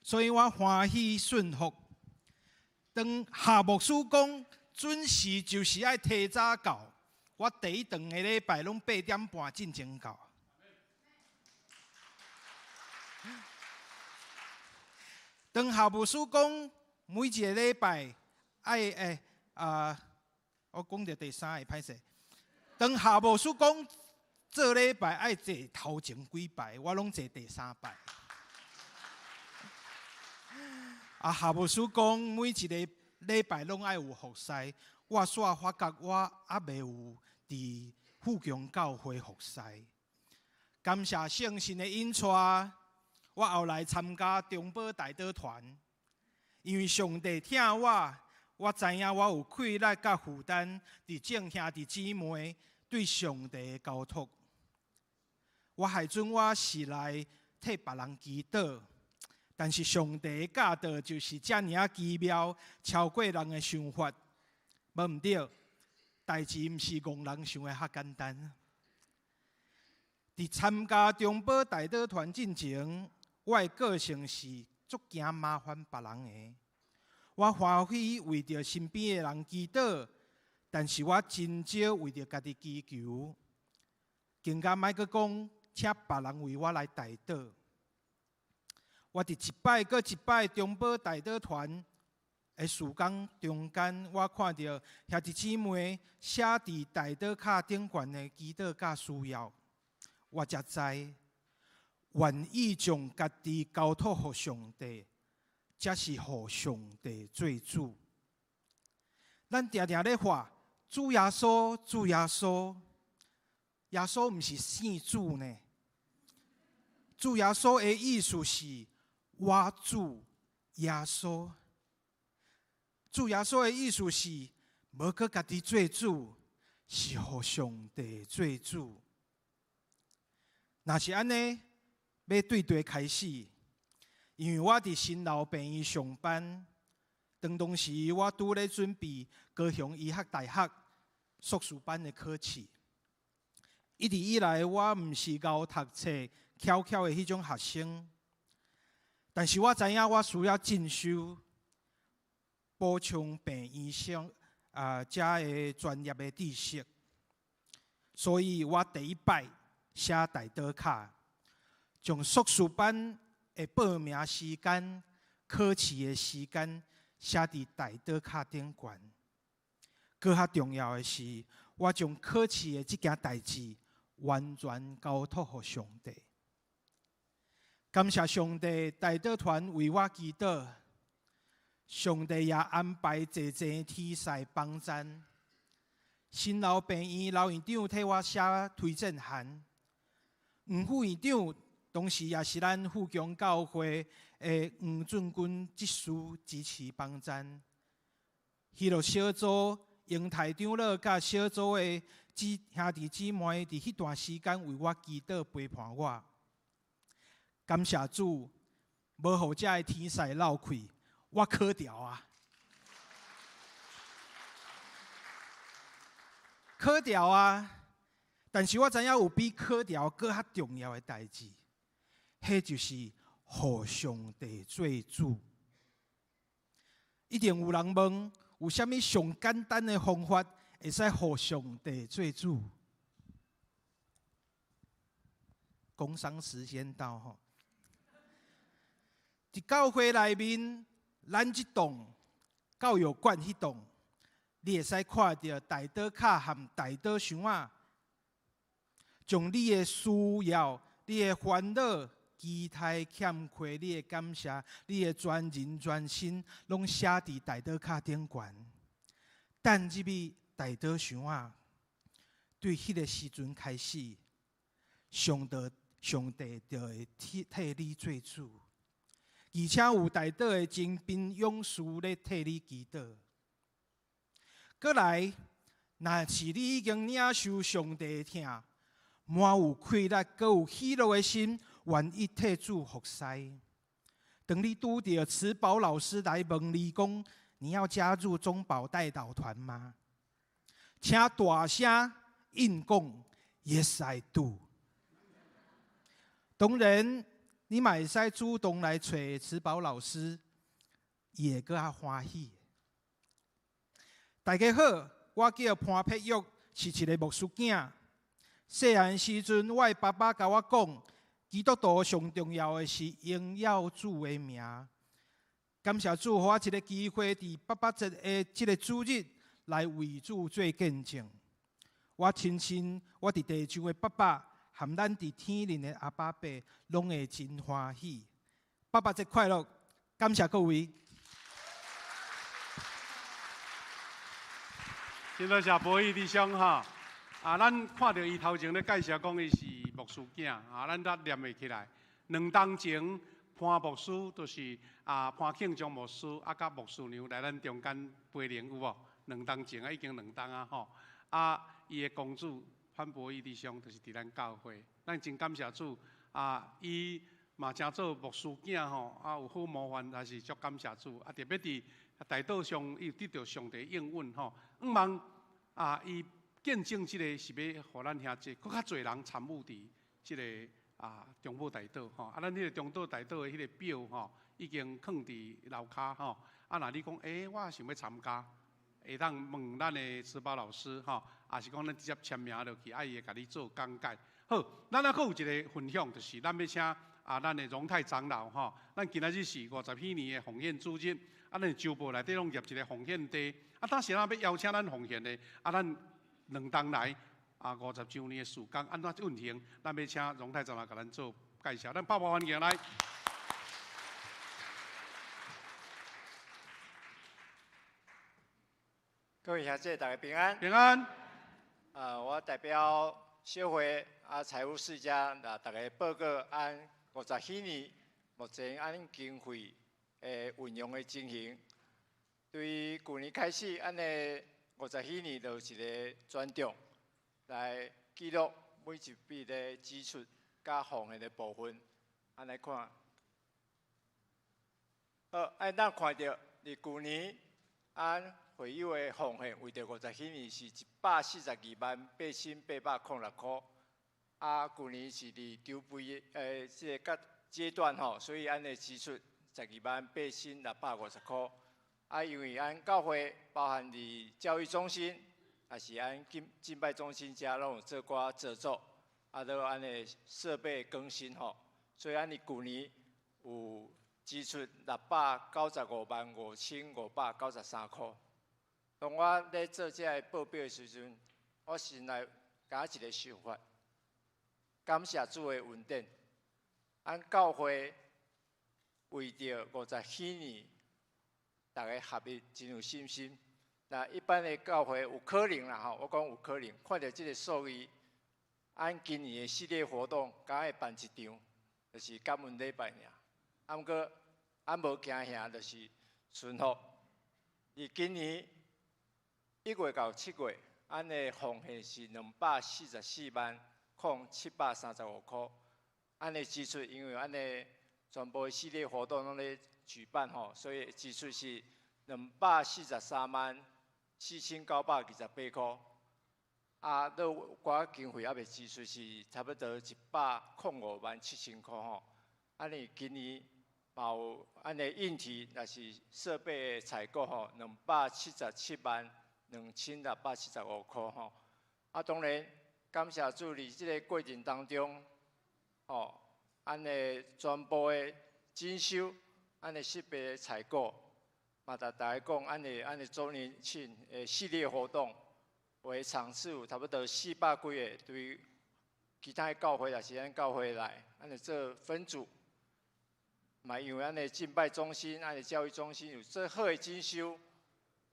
所以我欢喜顺服。当夏牧师讲准时就是爱提早到，我第一顿的礼拜拢8点半进前到。当夏牧师讲每一个礼拜。我讲到第三个歹势。当夏牧师讲做礼拜爱坐头前几摆，我拢坐第3摆。夏牧师讲每一个礼拜拢爱有服侍，我煞发觉我还未有伫富强教会服侍。感谢圣神的引带，我后来参加中保大道团，因为上帝听我知影我有气力甲负担，伫众兄弟姊妹对上帝的交托。我海准我是来替别人祈祷，但是上帝的教导就是遮尔奇妙，超过人的想法。无毋对，代志毋是戆人想的遐简单。伫参加中保代祷团进前，我的个性是足惊麻烦别人的。我欢喜为着身边的人祈祷，但是我真少为着家己祈求。更加莫阁讲，请别人为我来代祷。我伫一摆搁一摆中保代祷团的事工中间，我看到兄弟姊妹写伫代祷卡顶悬的祈祷甲需要，我才知愿意将家己交托互上帝，才是互上帝做主。咱常常咧话主耶稣，主耶稣，耶稣毋是圣主呢。主耶稣的意思是我主耶稣。主耶稣的意思是无搁家己做主，是互上帝做主。若是安尼，要对对开始，因为我伫新老病院上班，当时我拄咧准备高雄医学大学硕士班的考试。一直以来，我毋是熬读册、翘翘的迄种学生，但是我知影我需要进修，补充病医生遮的专业的知识，所以我第一摆写代祷卡，将硕士班的报名时间、考试的时间写伫代祷卡顶悬。更较重要的是，我将考试的这件代志完全交托给上帝。感谢上帝，代祷团为我祈祷。上帝也安排济济天使帮赞。新老病院老院长替我写推荐函，黄副院长同时也是咱富强教会的黄俊君执事支持帮赞。迄落小组杨台长老甲小组的兄弟姊妹伫迄段时间为我祈祷陪伴我。感谢主，无互遮的天使漏气。我考掉啊！考掉啊！但是我知影有比考掉更较重要的代志，迄就是互上帝做主。一定有人问，有啥物上简单的方法会使互上帝做主？工商时间到吼！伫教会内面。咱即栋教育馆迄栋，你会使看到代祷卡和代祷箱仔，将你的需要、你的烦恼、期待、欠缺、你的感谢、你的全人全心，拢写伫代祷卡顶悬。等入去代祷箱仔，对迄个时阵开始，上帝就会替你做主。而且有代祷的精兵勇士咧替你祈祷。过来，若是你已经领受上帝的疼，满有快乐，搁有喜乐的心，愿意替主服侍。当你拄到慈宝老师来问你讲，你要加入中保代祷团吗？请大声应讲 ，Yes I do。当然。你嘛会使主动来找慈宝老师，伊会搁较欢喜。大家好，我叫潘佩玉，是一个牧师囝。细汉时阵，我的爸爸甲我讲，基督徒上重要的是荣耀主的名。感谢主，给我一个机会，伫爸爸节的这个主日来为主做见证。我亲像我伫地上的爸爸。含咱伫天灵的阿爸爸，拢会真欢喜。爸爸节快乐！感谢各位。真多谢博义弟兄哈！咱看到伊头前咧介绍讲伊是牧师囝，咱才念会起来。2当前潘牧师就是潘庆忠牧师，甲牧师娘来咱中间陪灵有无？2当前已经2当啊吼！伊的公主。潘博义弟兄就是伫咱教会，咱真感谢主伊嘛真做牧师囝吼，有好模范，也是足感谢主。特别伫代祷上，伊有得到上帝应允吼。望伊见证即个是要互咱兄弟，更较侪人参与伫即个中部大道吼，咱迄个中岛大道的迄个表吼，已经放伫楼骹吼。若你讲我想要参加，会当问咱的书包老师吼，也是讲咱直接签名落去，伊会甲你做讲解。好，咱还佫有一个分享，就是咱要请咱的荣泰长老吼，咱今仔日是50禧年的奉献主日，咱的周报内底拢入一个奉献地，当时咱要邀请咱奉献的，咱2当来50周年的时间安怎运行，咱要请荣泰长老甲咱做介绍，咱爆欢迎来。各位兄弟，大家平安。平安。我代表协会财务世家大家报告按50禧年目前按经费运用的情形。对于去年开始，按的50禧年就是一个专章来记录每一笔的支出甲奉献的部分。按来看，按咱看到，伫去年按会友的奉献为着50禧年是1428806块，去年是伫筹备即个阶段吼，所以按的支出128,650块。因为按教会包含伫教育中心，也是按敬拜中心遮拢有做寡制作，都按的设备更新吼，所以按伫去年有支出6955593块。当我咧做这个报表的时阵，我心内有一个想法，感谢主的恩典，按教会为着50禧年，大家合一真有信心。那一般的教会有可能啦吼，我讲有可能，看到这个数字，按今年的系列活动，敢会办一场，就是感恩礼拜尔。毋过按无惊吓，就是顺福。而今年1月到7月，按的奉献是244,735块。按的支出，因为按的全部系列活动拢咧举办吼，所以支出是243,4928块。都寡经费还未支出是差不多105,700块吼。按你今年嘛有按的硬体，也是设备的采购吼，277,2675块吼。当然感谢主，伫即个过程当中，按的全部的精修，按的设备的采购，嘛甲大家讲，按的周年庆的系列活动，为场次有差不多400几个，对于其他的教会也是按教会来，按的做分组。嘛，因为咱的敬拜中心、咱的教育中心有这好的精修，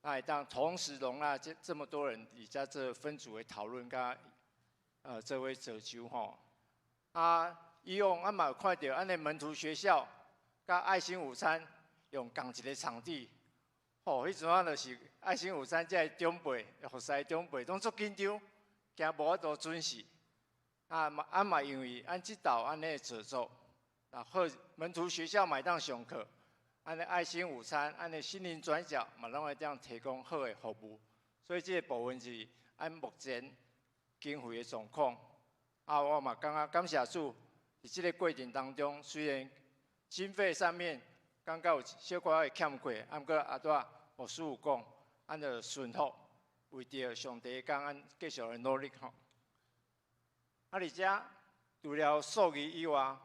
会当同时容纳这么多人，伫遮这分组的讨论，甲这位者求吼。以往嘛有看到，咱的门徒学校甲爱心午餐用同一个场地，迄阵就是爱心午餐这长辈、服侍长辈，拢足紧张，惊无法度准时。嘛因为按即道安尼制作。好，门徒学校嘛会当上课，按的爱心午餐，按的心灵转角嘛拢会当提供好的服务，所以这个部分是按目前经费的状况。我嘛感觉感谢主，在这个过程当中，虽然经费上面感觉有小可的欠缺，不过带牧师有讲，按着顺服，为着上帝讲，按继续的努力吼。而且除了数字以外，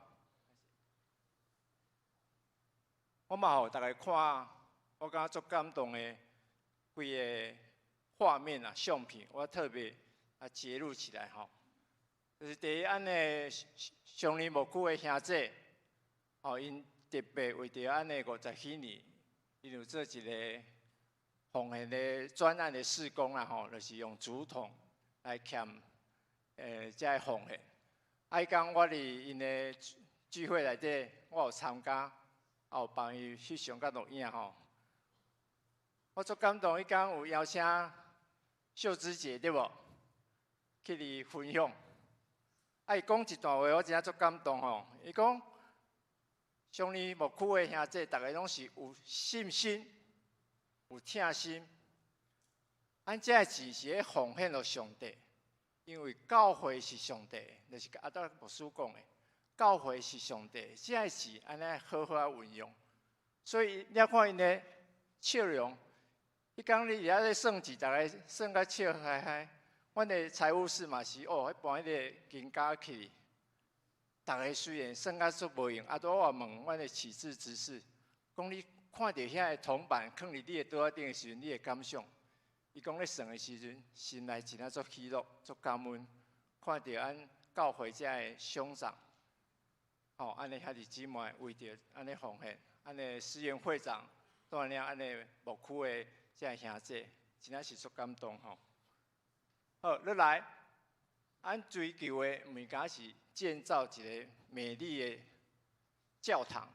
我嘛互大家看，我感觉足感动的几个画面相片，我特别截录起来吼。就是第一，咱的上年牧区的兄弟，因特别为着咱的50禧年，因有做一个奉献的专案的施工就是用竹筒来欠这个奉献。伊讲我伫因的聚会内底，我有参加。有帮伊翕相甲录影吼，我足感动。伊讲有邀请秀芝姐对无？去哩分享。伊讲一段话，我真正足感动吼。伊讲，上年牧区的兄弟，大家拢是有信心、有疼心。按这钱是咧奉献予上帝，因为教会是上帝，就是阿德牧师讲的，教会是上帝，只是安尼好好啊运用。所以你看因的笑容，迄讲你遐咧算钱，大家算甲笑嗨嗨。阮的财务室嘛是哦，迄搬迄个金家去，大家虽然算甲足无用，啊，拄我问阮的启智执事，讲你看到遐个铜板放伫你的桌仔顶的时阵，你的感想？伊讲咧算的时阵，心内真啊足喜乐、足感恩，看到咱教会遮的乡长，哦，安尼兄弟姊妹为着安尼奉献，安尼诗园会长带领安尼牧区的遮兄弟，真啊是足感动吼。好，落来，咱追求的毋仅是建造一个美丽的教堂，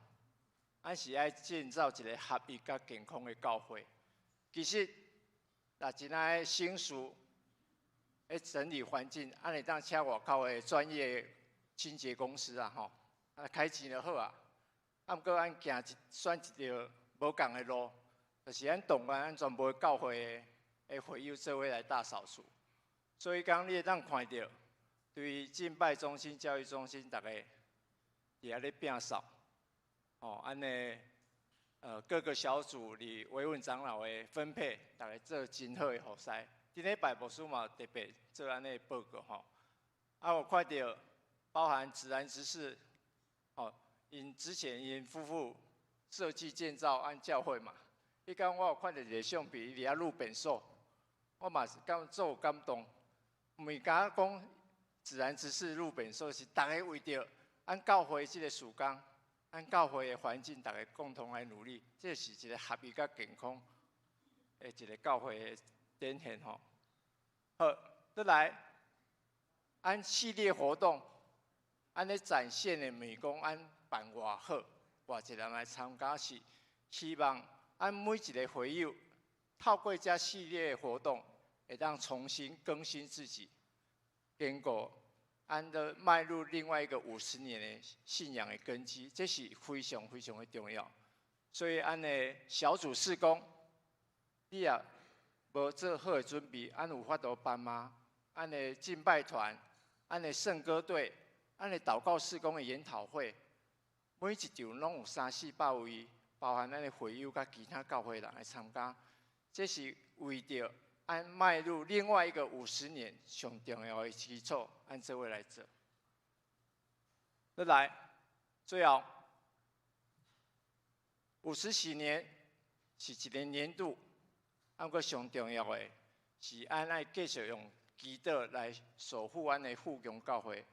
咱是爱建造一个合一甲健康的教会。其实，若真爱省事，诶整理环境，安尼当请外口的专业清洁公司啊，吼，啊开钱就好啊。啊，毋过咱选一条无共的路，就是咱动员咱全部的教会的会友做伙来大扫除。所以讲，你会当看到，对敬拜中心、教育中心，大家也咧摒扫，哦，安尼，各个小组里维稳长老的分配，大家做真好的服侍。今礼拜牧师嘛特别做安尼报告吼，啊，我看到包含自然执事，哦，之前因夫妇设计建造按教会嘛，伊讲我有看到一个相片，伊伫遐录本数，我嘛是足有感动。毋是讲自然知识入本数是大家为着按教会即个事工，按教会的环境，大家共同来努力，这是一个合一甲健康的一个教会的典现吼。好，再来按系列活动，安尼展现的美工按办偌好，偌一人来参加是希望按每一个会友透过这系列活动。会当重新更新自己，经过按的迈入另外一个50年的信仰的根基，这是非常非常的重要。所以按的小组事工，你也无做好的准备，按有法度办吗？按的敬拜团，按的圣歌队，按的祷告事工的研讨会，每一场拢有300-400位，包含咱的会友甲其他教会人来参加，这是为着。按迈入另外一个50年上重要的基础，按这位来做。再来，最后50禧年是一个年度，按个上重要的是按爱继续用祈祷来守护咱的富强教会。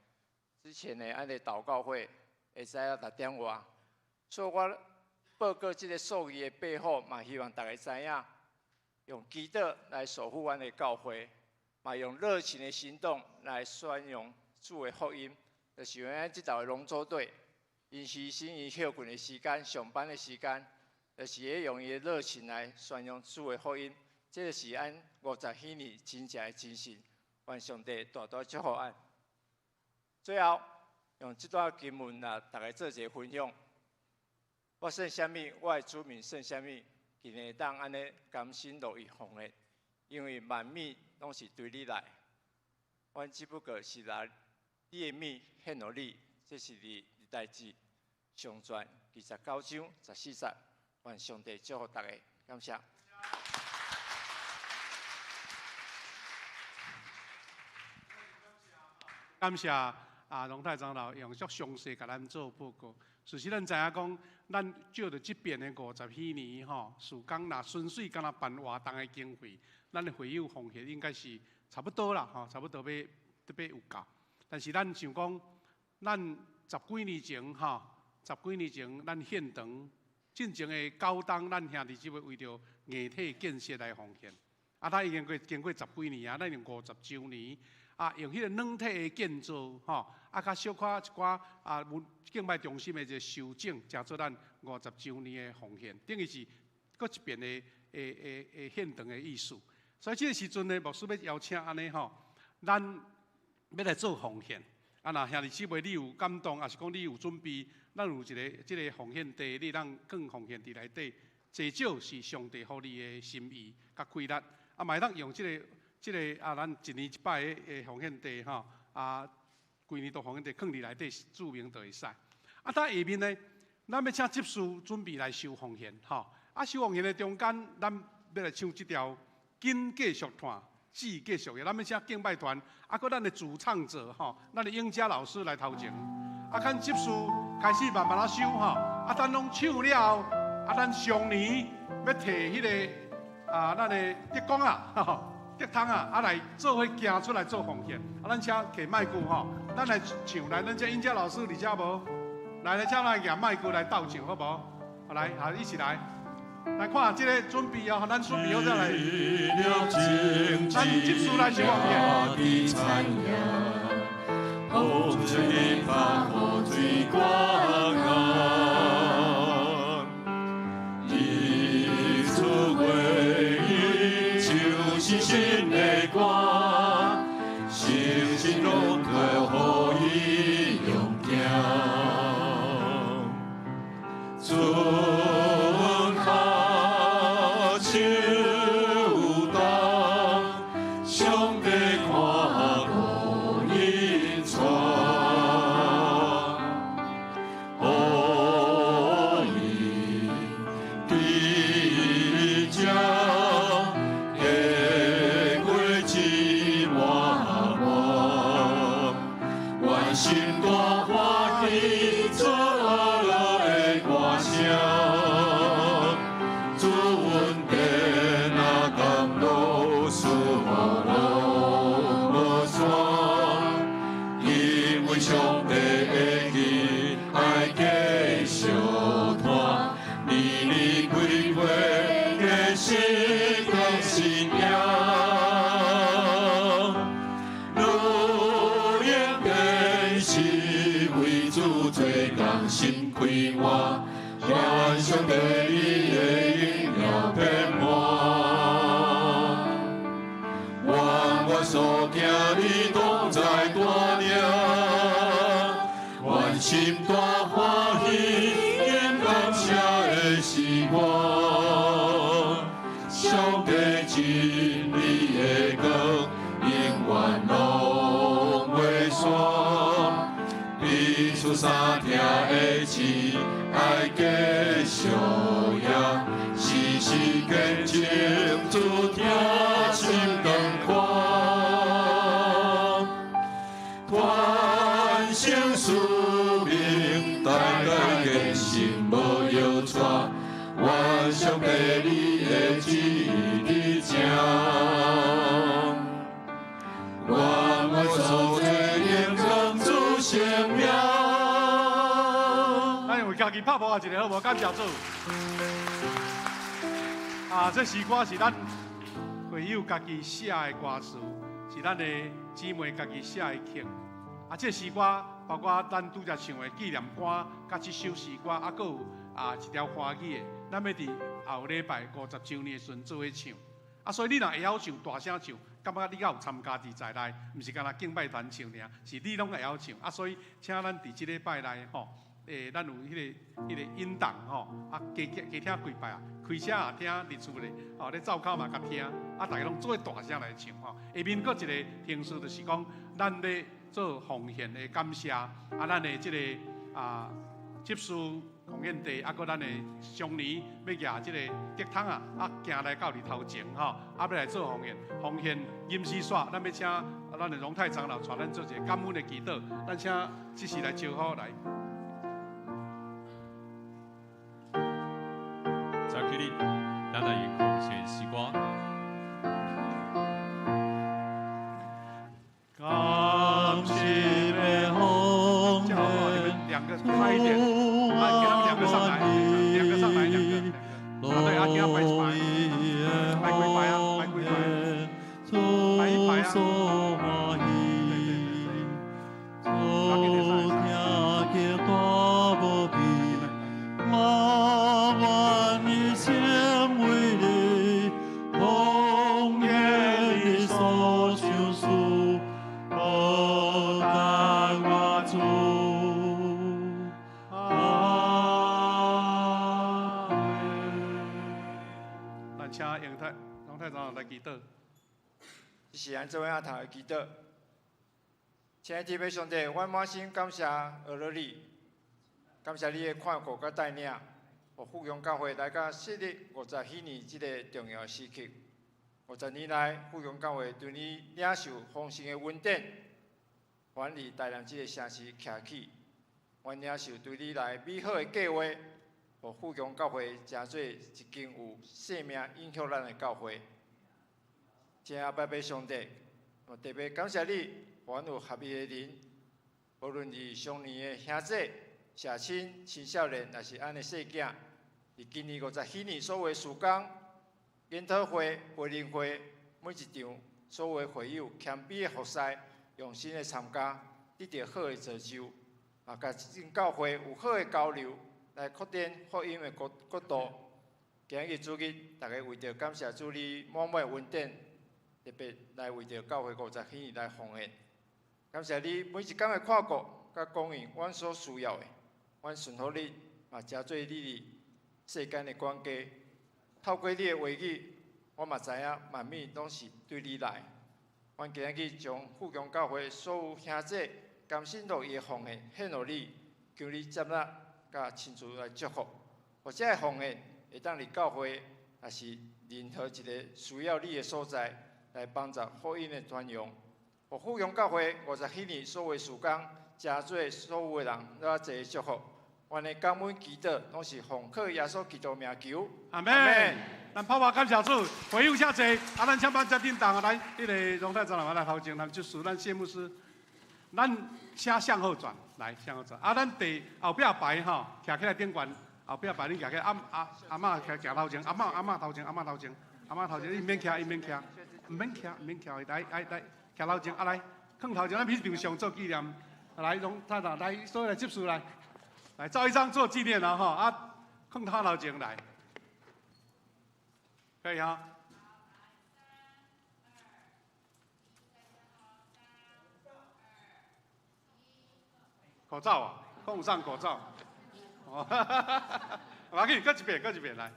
之前的按的祷告会会使啊6点外，所以我报告这个数字的背后，嘛希望大家知影。用祈祷来守护阮的教会，嘛用热情的行动来宣扬主的福音。就是咱这道的龙舟队，因牺牲因休困的时间、上班的时间，就是咧用伊的热情来宣扬主的福音。这就是咱50禧年真正的精神，愿上帝大大祝福咱。最后用这段经文来大家做一个分享。我算啥物？我的主名算啥物？今日当安尼甘心乐意奉献，因为万米拢是对你来，阮只不过是拿你的米献予你，这是你的代志。上传29章14节，愿上帝祝福大家，感谢。感谢龙太长老用足详细甲咱做报告。事实咱知影讲，咱照着即边的50禧年吼，事工若顺遂，敢若办活动的经费，咱的会友奉献应该是差不多啦，吼，差不多要有够。但是咱想讲，咱10几年前吼，10几年前咱献堂，进前的9档，咱兄弟姊妹为着艺体建设来奉献。咱已经过10几年啊，咱用50周年。用迄个软体的建造，吼，较小可一寡敬拜中心的一个修整，加做咱50周年的奉献，等于是搁一遍的献堂的意思。所以这个时阵呢，牧师要邀请安尼吼，咱要来做奉献。若兄弟姊妹你有感动，也是讲你有准备，咱有这个奉献地，你当更奉献伫内底，至少是上帝予你的心意甲快乐。嘛会当用这个即个咱一年一摆的奉献地吼，规年度奉献地放伫内底注明就会使。当下面呢，咱要请执事准备来收奉献吼。收奉献的中间，咱要来唱即条《紧继续传》。继继续的，咱要请敬拜团，搁咱的主唱者吼，咱的英佳老师来头前，看执事开始慢慢啊收吼，等拢唱了后，咱上年要摕迄个咱的德光德汤来做伙行出来做奉献，咱请摕麦克吼，咱来唱来，咱这英佳老师伫遮无？来，请来举麦克来斗唱好无？来，一起来。来看这个准备哦，咱准备好再来。咱接续来收奉献。风吹花雨水挂岸，日出月圆就是新的歌，心心拢要予伊用行。三听的字，爱继续也，时时坚持，主听心更宽，传承使命，代代坚信无摇错，愿上帝你的旨意正，愿我所做验证主生命。家己拍破一个好无？感谢主。这诗歌是咱会友家己写的歌词，是咱的姊妹家己写的曲。这诗歌包括咱拄则唱的纪念歌，甲这首诗歌，还佫有一条花语的，咱要伫后礼拜50周年的时阵做伙唱。所以你若会晓唱，大声唱，感觉你较有参加伫在内，毋是干那敬拜团唱尔，是你拢会晓唱。所以请咱伫即礼拜内吼。咱有迄个音档吼，加听几摆啊，开车也听，伫厝咧，咧走口嘛甲听，大家拢做大声来唱吼。下面佫一个形式就是讲，咱咧做奉献的感谢，咱的即个接受奉献地，佫咱的上年要举即个德汤行来到你头前吼，要来做奉献，奉献吟诗煞，咱要请咱的荣泰长老带咱做一个感恩的祈祷，咱请即时来招呼来。咱来奉献诗歌。感谢的奉献，两个快一点，给他们两个上来，两个上来，两个。对，给他摆一排，摆几排啊，摆几排，摆一排啊。是咱做伙头的祈祷。亲爱的天父上帝，我满心感谢俄罗你，感谢你的看顾甲带领，互富阳教会来到设立57年这个重要时刻。50年来，富阳教会对你领受丰盛的恩典，愿你带领这个城市徛起，愿领受对你来美好的计划，互富阳教会成做一间有生命影响咱的教会。亲爱的上帝，我特别感谢你。阮有合意的人，无论是上年的兄弟、社亲、青少年，也是咱的细囝，伫今年57年所有事工、研讨会、培灵会，每一场所有会友谦卑的服侍，用心的参加，得到好的造就，啊，甲这间教会有好的交流，来扩展福音的国度。今日主日，大家为着感谢主你满满恩典，特别来为着教会57年来奉献。感谢你每一天的看顾，甲供应阮所需要的，阮顺服你，嘛加做你的世间的管家。透过你的话语，我嘛知影万物拢是对你来。阮今日将富强教会所有兄弟甘心乐意的奉献献予你，求你接纳，甲亲自来祝福。或者奉献会当伫教会，也是任何一个需要你的所在，来帮助福音的传扬。互富阳教会57年所有事工，真做所有的人了侪祝福。阮的感恩祈祷，拢是奉靠耶稣基督名求。阿门。咱拍拍感谢主，回应下侪，咱请班接叮当啊，来，迄个荣泰长老来头前，咱就属咱谢牧师，咱请向后转，来向后转。啊，咱第后壁排吼，徛起来顶悬，后壁排恁徛起来，阿嬷徛头前，阿嬷头前，你免徛，毋免徛，来。徛头前，来，放头前，咱彼场上做纪念。来，荣太太来，所有来接受来照一张做纪念啊！哈，放头前来，可以哈。口罩啊，奉上口罩。哦，我要给你搁一遍来。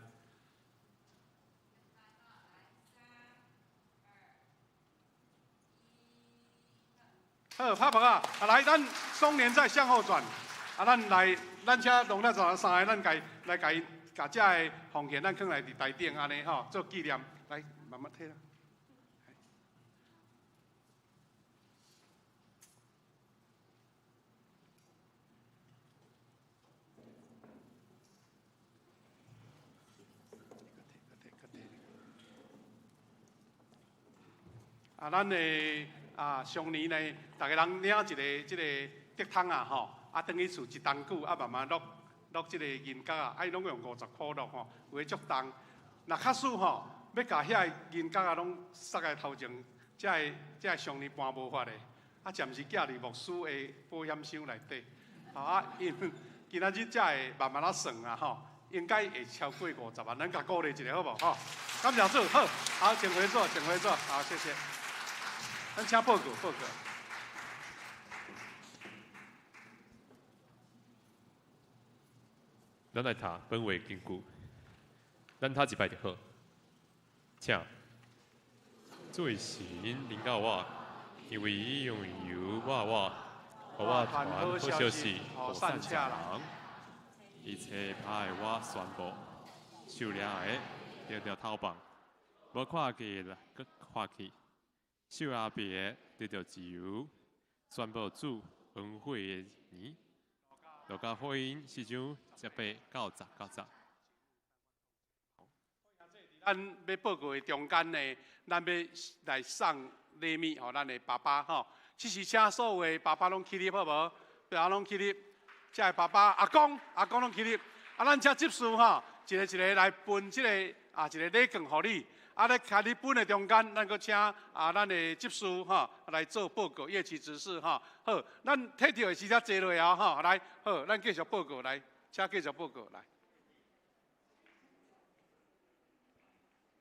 好，拍拍啊！来，咱双连再向后转，咱请龙太长三个，咱来甲这个奉献，咱放来伫台顶安尼吼，做纪念。来，慢慢摕啦。咱的上年呢，大家人领一个即个竹筒啊吼，等去厝一冬久，慢慢落即个银角啊，拢用50块落吼，有诶足重。若较输吼，要甲遐银角啊拢塞在头前，才会上年搬无法诶。暂时寄伫牧师诶保险箱内底。因今仔日才会慢慢算啊吼，应该会超过50万，咱甲鼓励一下好无吼？感谢主，好，请回座，好，谢谢。咱请报告。咱来读本话经句，咱读一摆就好。请最神领导我，因为伊用油我，互我传好消息，互善家人，一切歹的我宣布，受了的得到头棒，无看见的搁看去。受阿伯得到自由，宣布主恩惠的年，路加福音4章18到10。咱要报告的中间呢，咱要来送礼物吼，咱的爸爸吼，只是请所有的爸爸拢起立好无？爸爸拢起立，这个爸爸阿公拢起立，咱才接受吼，一个来分这个一个礼券互你。咧开日本的中间，咱搁请咱的执事吼来做报告，乐器指示吼。好，咱摕到的时才坐落啊吼，来，好，咱继续报告来，请继续报告来。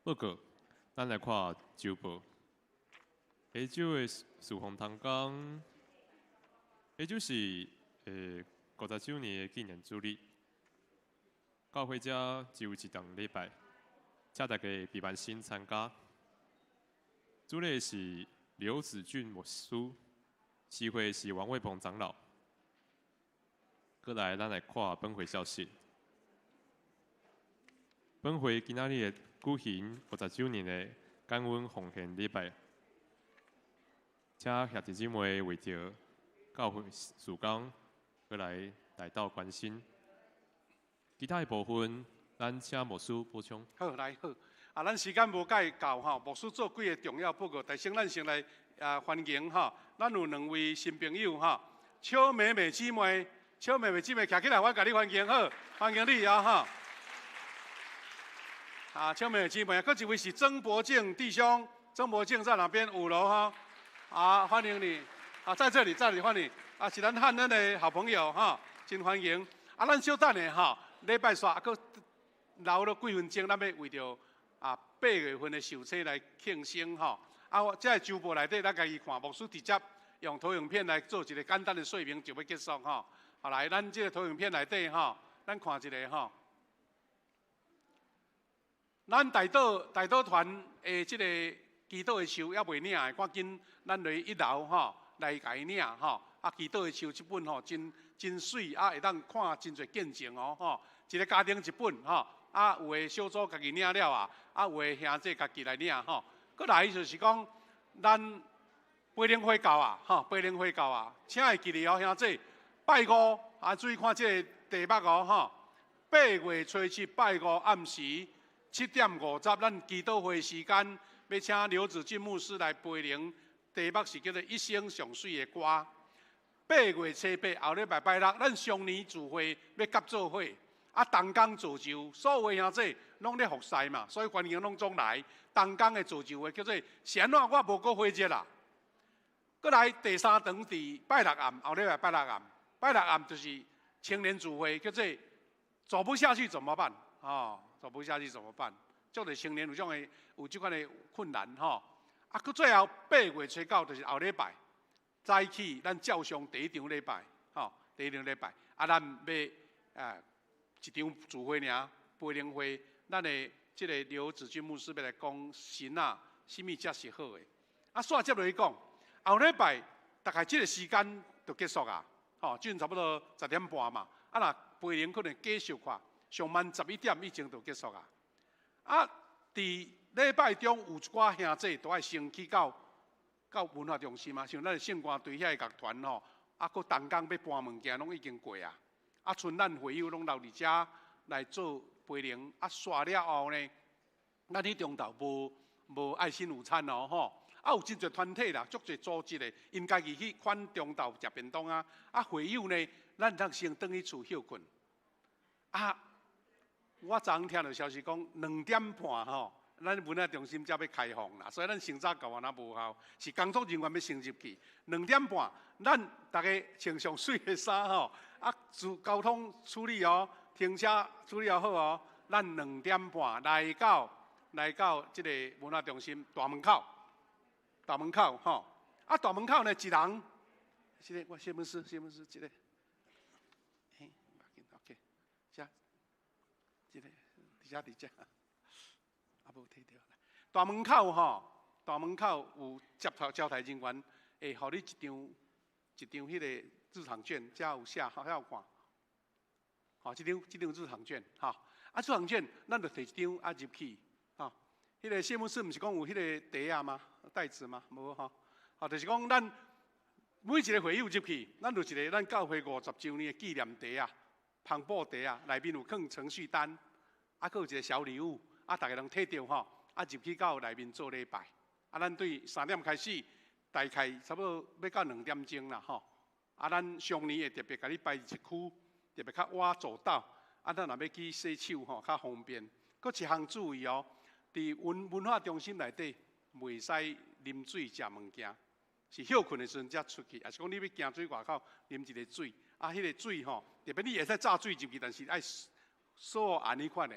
报告，咱来看周报。下周的事奉堂讲，下周是50周年的纪念主日，教会者只有一堂礼拜。请大家别万心参加。主礼是刘子俊牧师，司会是王卫鹏长老。过来，咱来看本会消息。本会今仔日举行50周年的感恩奉献礼拜，请兄弟姊妹为着教会事工过来到关心。其他的部分，咱请牧师补充。好，来好。咱时间无介到吼，牧师做几个重要报告。但先咱先来欢迎吼，咱有2位新朋友吼，邱美美姊妹，邱美美姊妹，徛起来，我甲你欢迎好，欢迎你啊吼。邱美美姊妹，佫一位是曾博敬弟兄，曾博敬在哪边？5楼哈。欢迎你。在这里欢迎。是咱汉恩的好朋友哈，真欢迎。咱小等下哈，礼拜煞佫留了几分钟，咱要为着8月份的受洗来庆生吼。这周报内底咱家己看，牧师直接用投影片来做一个简单的说明，就要结束吼。好来，咱这个投影片内底吼，咱看一个吼。咱大岛团的这个祈祷的手还未领的，赶紧咱来1楼吼来甲伊领吼。祈祷的手这本吼真水，会当看真侪见证哦吼。一个家庭一本吼，有的小组家己领了有的兄弟家己来领吼。搁来就是讲，咱培灵会教培灵会教请会记哩哦，兄弟。拜5注意看这个题目哦吼。8月初7拜5暗时7点50，咱祈祷会时间要请刘子俊牧师来培灵，题目是叫做一生上水的歌。8月初8后礼拜拜6，咱上年聚会要合作伙，同工造就，所有的兄弟拢咧服侍嘛，所以欢迎拢总来。同工的造就会叫做是安怎？我无过火热啦。搁来第3场伫拜6暗，后礼拜拜6暗，拜6暗就是青年聚会，叫做走不下去怎么办？走不下去怎么办？足侪青年有这款的困难吼。搁最后8月初9就是后礼拜。早起，咱照常第1场礼拜，第1场礼拜，咱要一场聚会尔，培灵会，咱的这个刘子俊牧师要来讲神什么才是好的。煞接落去讲，后礼拜大概这个时间就结束就差不多10点半嘛。若培灵可能继续看，上晚11点以前就结束伫礼拜中有一寡兄弟都爱先去到文化中心嘛，像咱圣歌队遐个乐团吼，佫同工要搬物件，拢已经过剩咱会友拢留伫遮来做培灵，煞了后呢，咱迄中昼无爱心午餐吼，有真侪团体啦，足侪组织的，因家己去款中昼食便当会友呢，咱通先转去厝休困。我昨昏听到消息讲2点半吼。咱文化中心才要开放啦，所以咱先早到那无效，是工作人员要先入去。2点半，咱大家穿上水的衫交通处理停车处理好咱2点半来到这个文化中心大门口大门口呢，一人，这个我谢牧师这个，OK， 这个伫遮。无摕到。大门口有招待人员，会互你一张迄个入场券，遮有写，遐有看。这张入场券，入场券咱就摕一张入去，迄个谢牧师毋是讲有迄个袋吗？袋子吗？无就是讲咱每一个会友入去，咱就一个咱教会50周年的纪念袋帆布袋内面有放程序单，佫有一个小礼物。大家拢摕到入去到内面做礼拜。咱对3点开始，大概差不多要到2点钟啦咱上年会特别甲你排一区，特别较晏走道。咱若要去洗手较方便。佫一项注意伫文化中心内底袂使啉水、食物件，是休困的时阵才出去。也是讲你要行水外口啉一个水，迄个水特别你会使炸水入去，但是爱锁安尼款的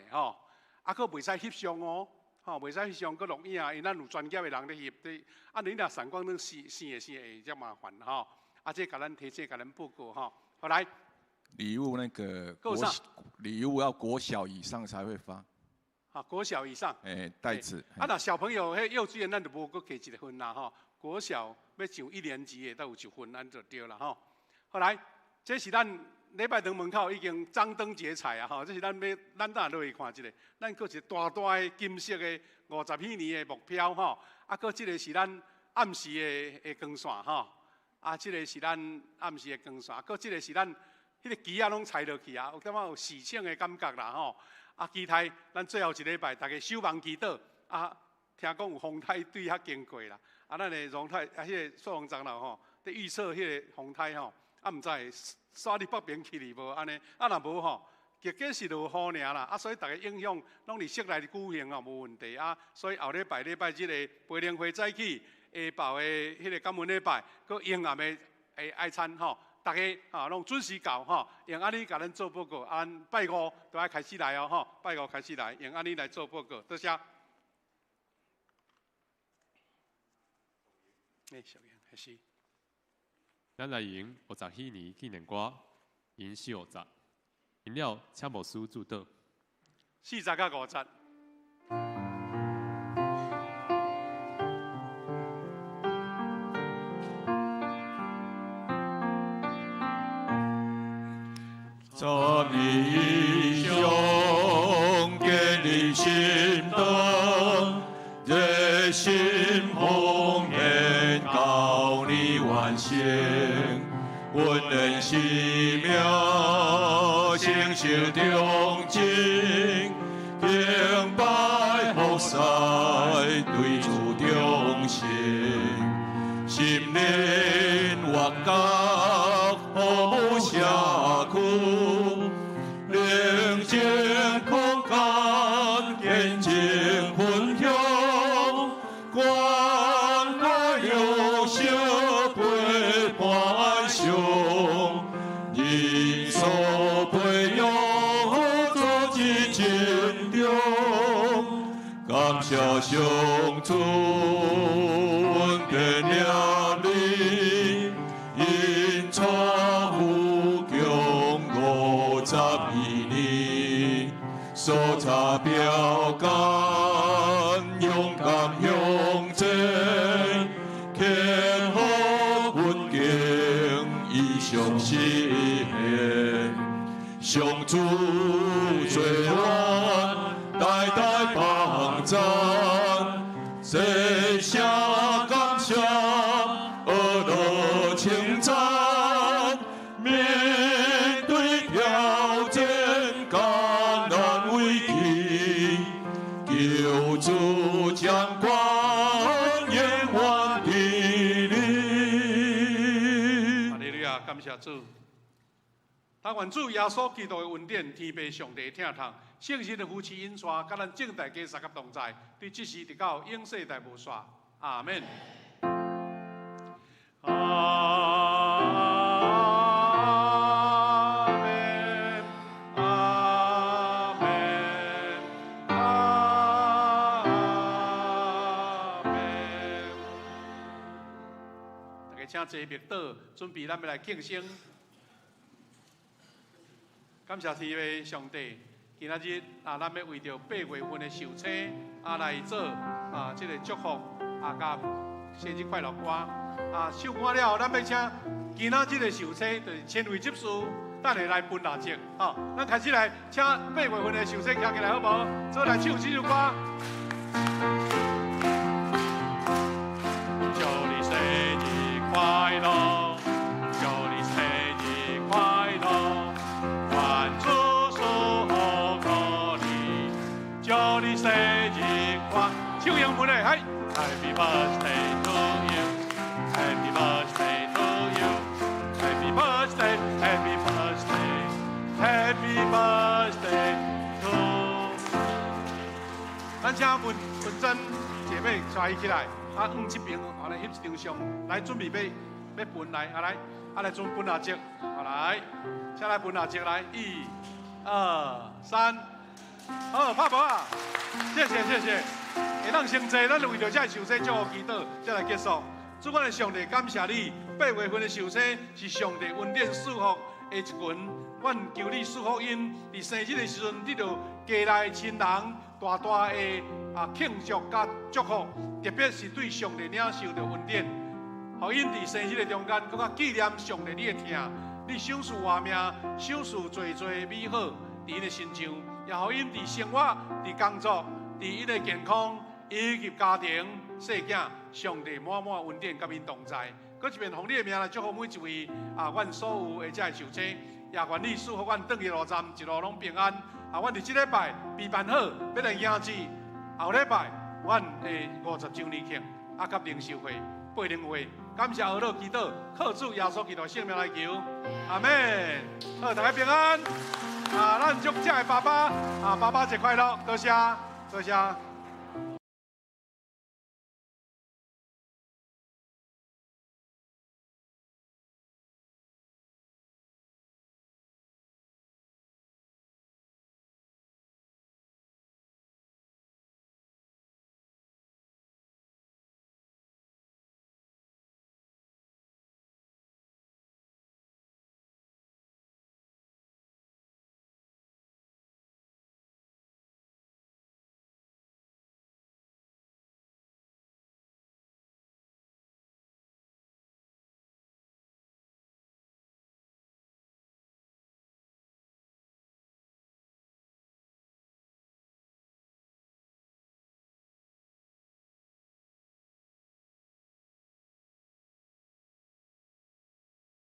佫袂使翕相袂使翕相佫录影，因咱有专业的人咧翕。你若闪光灯闪会较麻烦这甲咱提醒，甲咱报告好来，礼物那个礼物要国小以上才会发。国小以上。代词。啊，那小朋友迄幼稚园咱就无搁加一个分啦吼。国小要上1年级的，都有1分，咱就对啦吼。后来，这是咱礼拜堂门口已经张灯结彩啊吼，这是咱等落去看一个，咱搁一个大大的金色的50米年的木标吼，啊，搁这个是咱暗时的光线吼，啊，这个是咱暗时的光线，搁这个是咱迄个旗啊拢踩落去啊，有感觉有喜庆的感觉啦吼。啊，期待咱最后一礼拜大家守望祈祷啊，听讲有风台对遐经过啦，啊，咱的荣太啊，迄个寿王长老吼，伫预测迄个风台吼，啊，毋知煞伫北边去哩无安尼，啊，若无吼，结果是落雨尔啦，啊，所以大家影响拢伫室内的举行哦，无问题啊，所以后礼拜日个培灵会早起下昼的迄个感恩礼拜，佮营暗的爱餐吼。大家啊，拢准时到吼，用安尼甲咱做报告，按拜五都要开始来哦吼，拜五开始来，用安尼来做报告，多谢。小杨开始。咱来迎50年纪念歌，迎40，迎了请牧师祝祷。40到50。赞美英雄建立心灯，热心奉献高你万幸，温人奇妙，承受忠敬，敬拜服侍，对主忠心，心灵活觉，服务社区。宁静空间，见证分享，关爱友小陪伴上，人所培养做一真中，感谢上主恩典领你，因错无强52年，所查标杆，勇敢向前，谦和稳敬，以上实现，上主最愿，代代帮赞，谢谢感谢，阿乐称赞，面对挑战，艰难危机，救主将光延缓地利。哈利路亚，感谢主。但愿主耶稣基督的恩典、天父上帝听痛，圣神的夫妻引带，甲咱正大家三甲同在，对即时直到永世代无煞。阿门。阿门，阿门，阿门。大家请坐密倒，准备咱要来庆生。感谢天父上帝，今仔日咱要为着8月份的寿星来做这个祝福甲生日快乐歌唱完了，咱要请今仔日的寿星就是千位执事，等下来分蜡烛咱开始来请8月份的寿星站起来好无？做来唱这首歌。祝你生日快乐，祝你生日快乐。祝你生日快，唱英文的，嗨 ！Happy birthday to you, Happy birthday to you, Happy birthday, Happy birthday, Happy birthday to。咱请文珍姐妹带伊起来，这边来翕一张相，来准备要分来，来，来准分蜡烛，来，请来分蜡烛来，1、2、3。好，拍无啊！谢谢谢谢，会当先坐，咱就为着这寿星祝福祈祷，再来结束。主我的上帝感谢你，8月份的寿星是上帝恩典祝福的一群，阮求你赐福因，伫生日的时阵，你就家内亲人大大的庆祝甲祝福，特别是对上帝领受的恩典，互因伫生日的中间，搁较纪念上帝你的疼，你手术活命，手术做美好，伫因的身上，也互因伫生活、伫工作、伫因的健康以及家庭、细囝，上帝满满恩典甲因同在。搁一遍奉你的名来祝福每一位阮所有的遮受者，也愿你祝福阮转去路站一路拢平安。阮伫即礼拜备办好，要来迎接后礼拜阮的50周年庆，甲灵修会、八灵会。感谢阿乐祈祷，靠主耶稣基督圣名来求，阿门。好，大家平安。咱祝这的爸爸爸爸节快乐，多谢，多谢。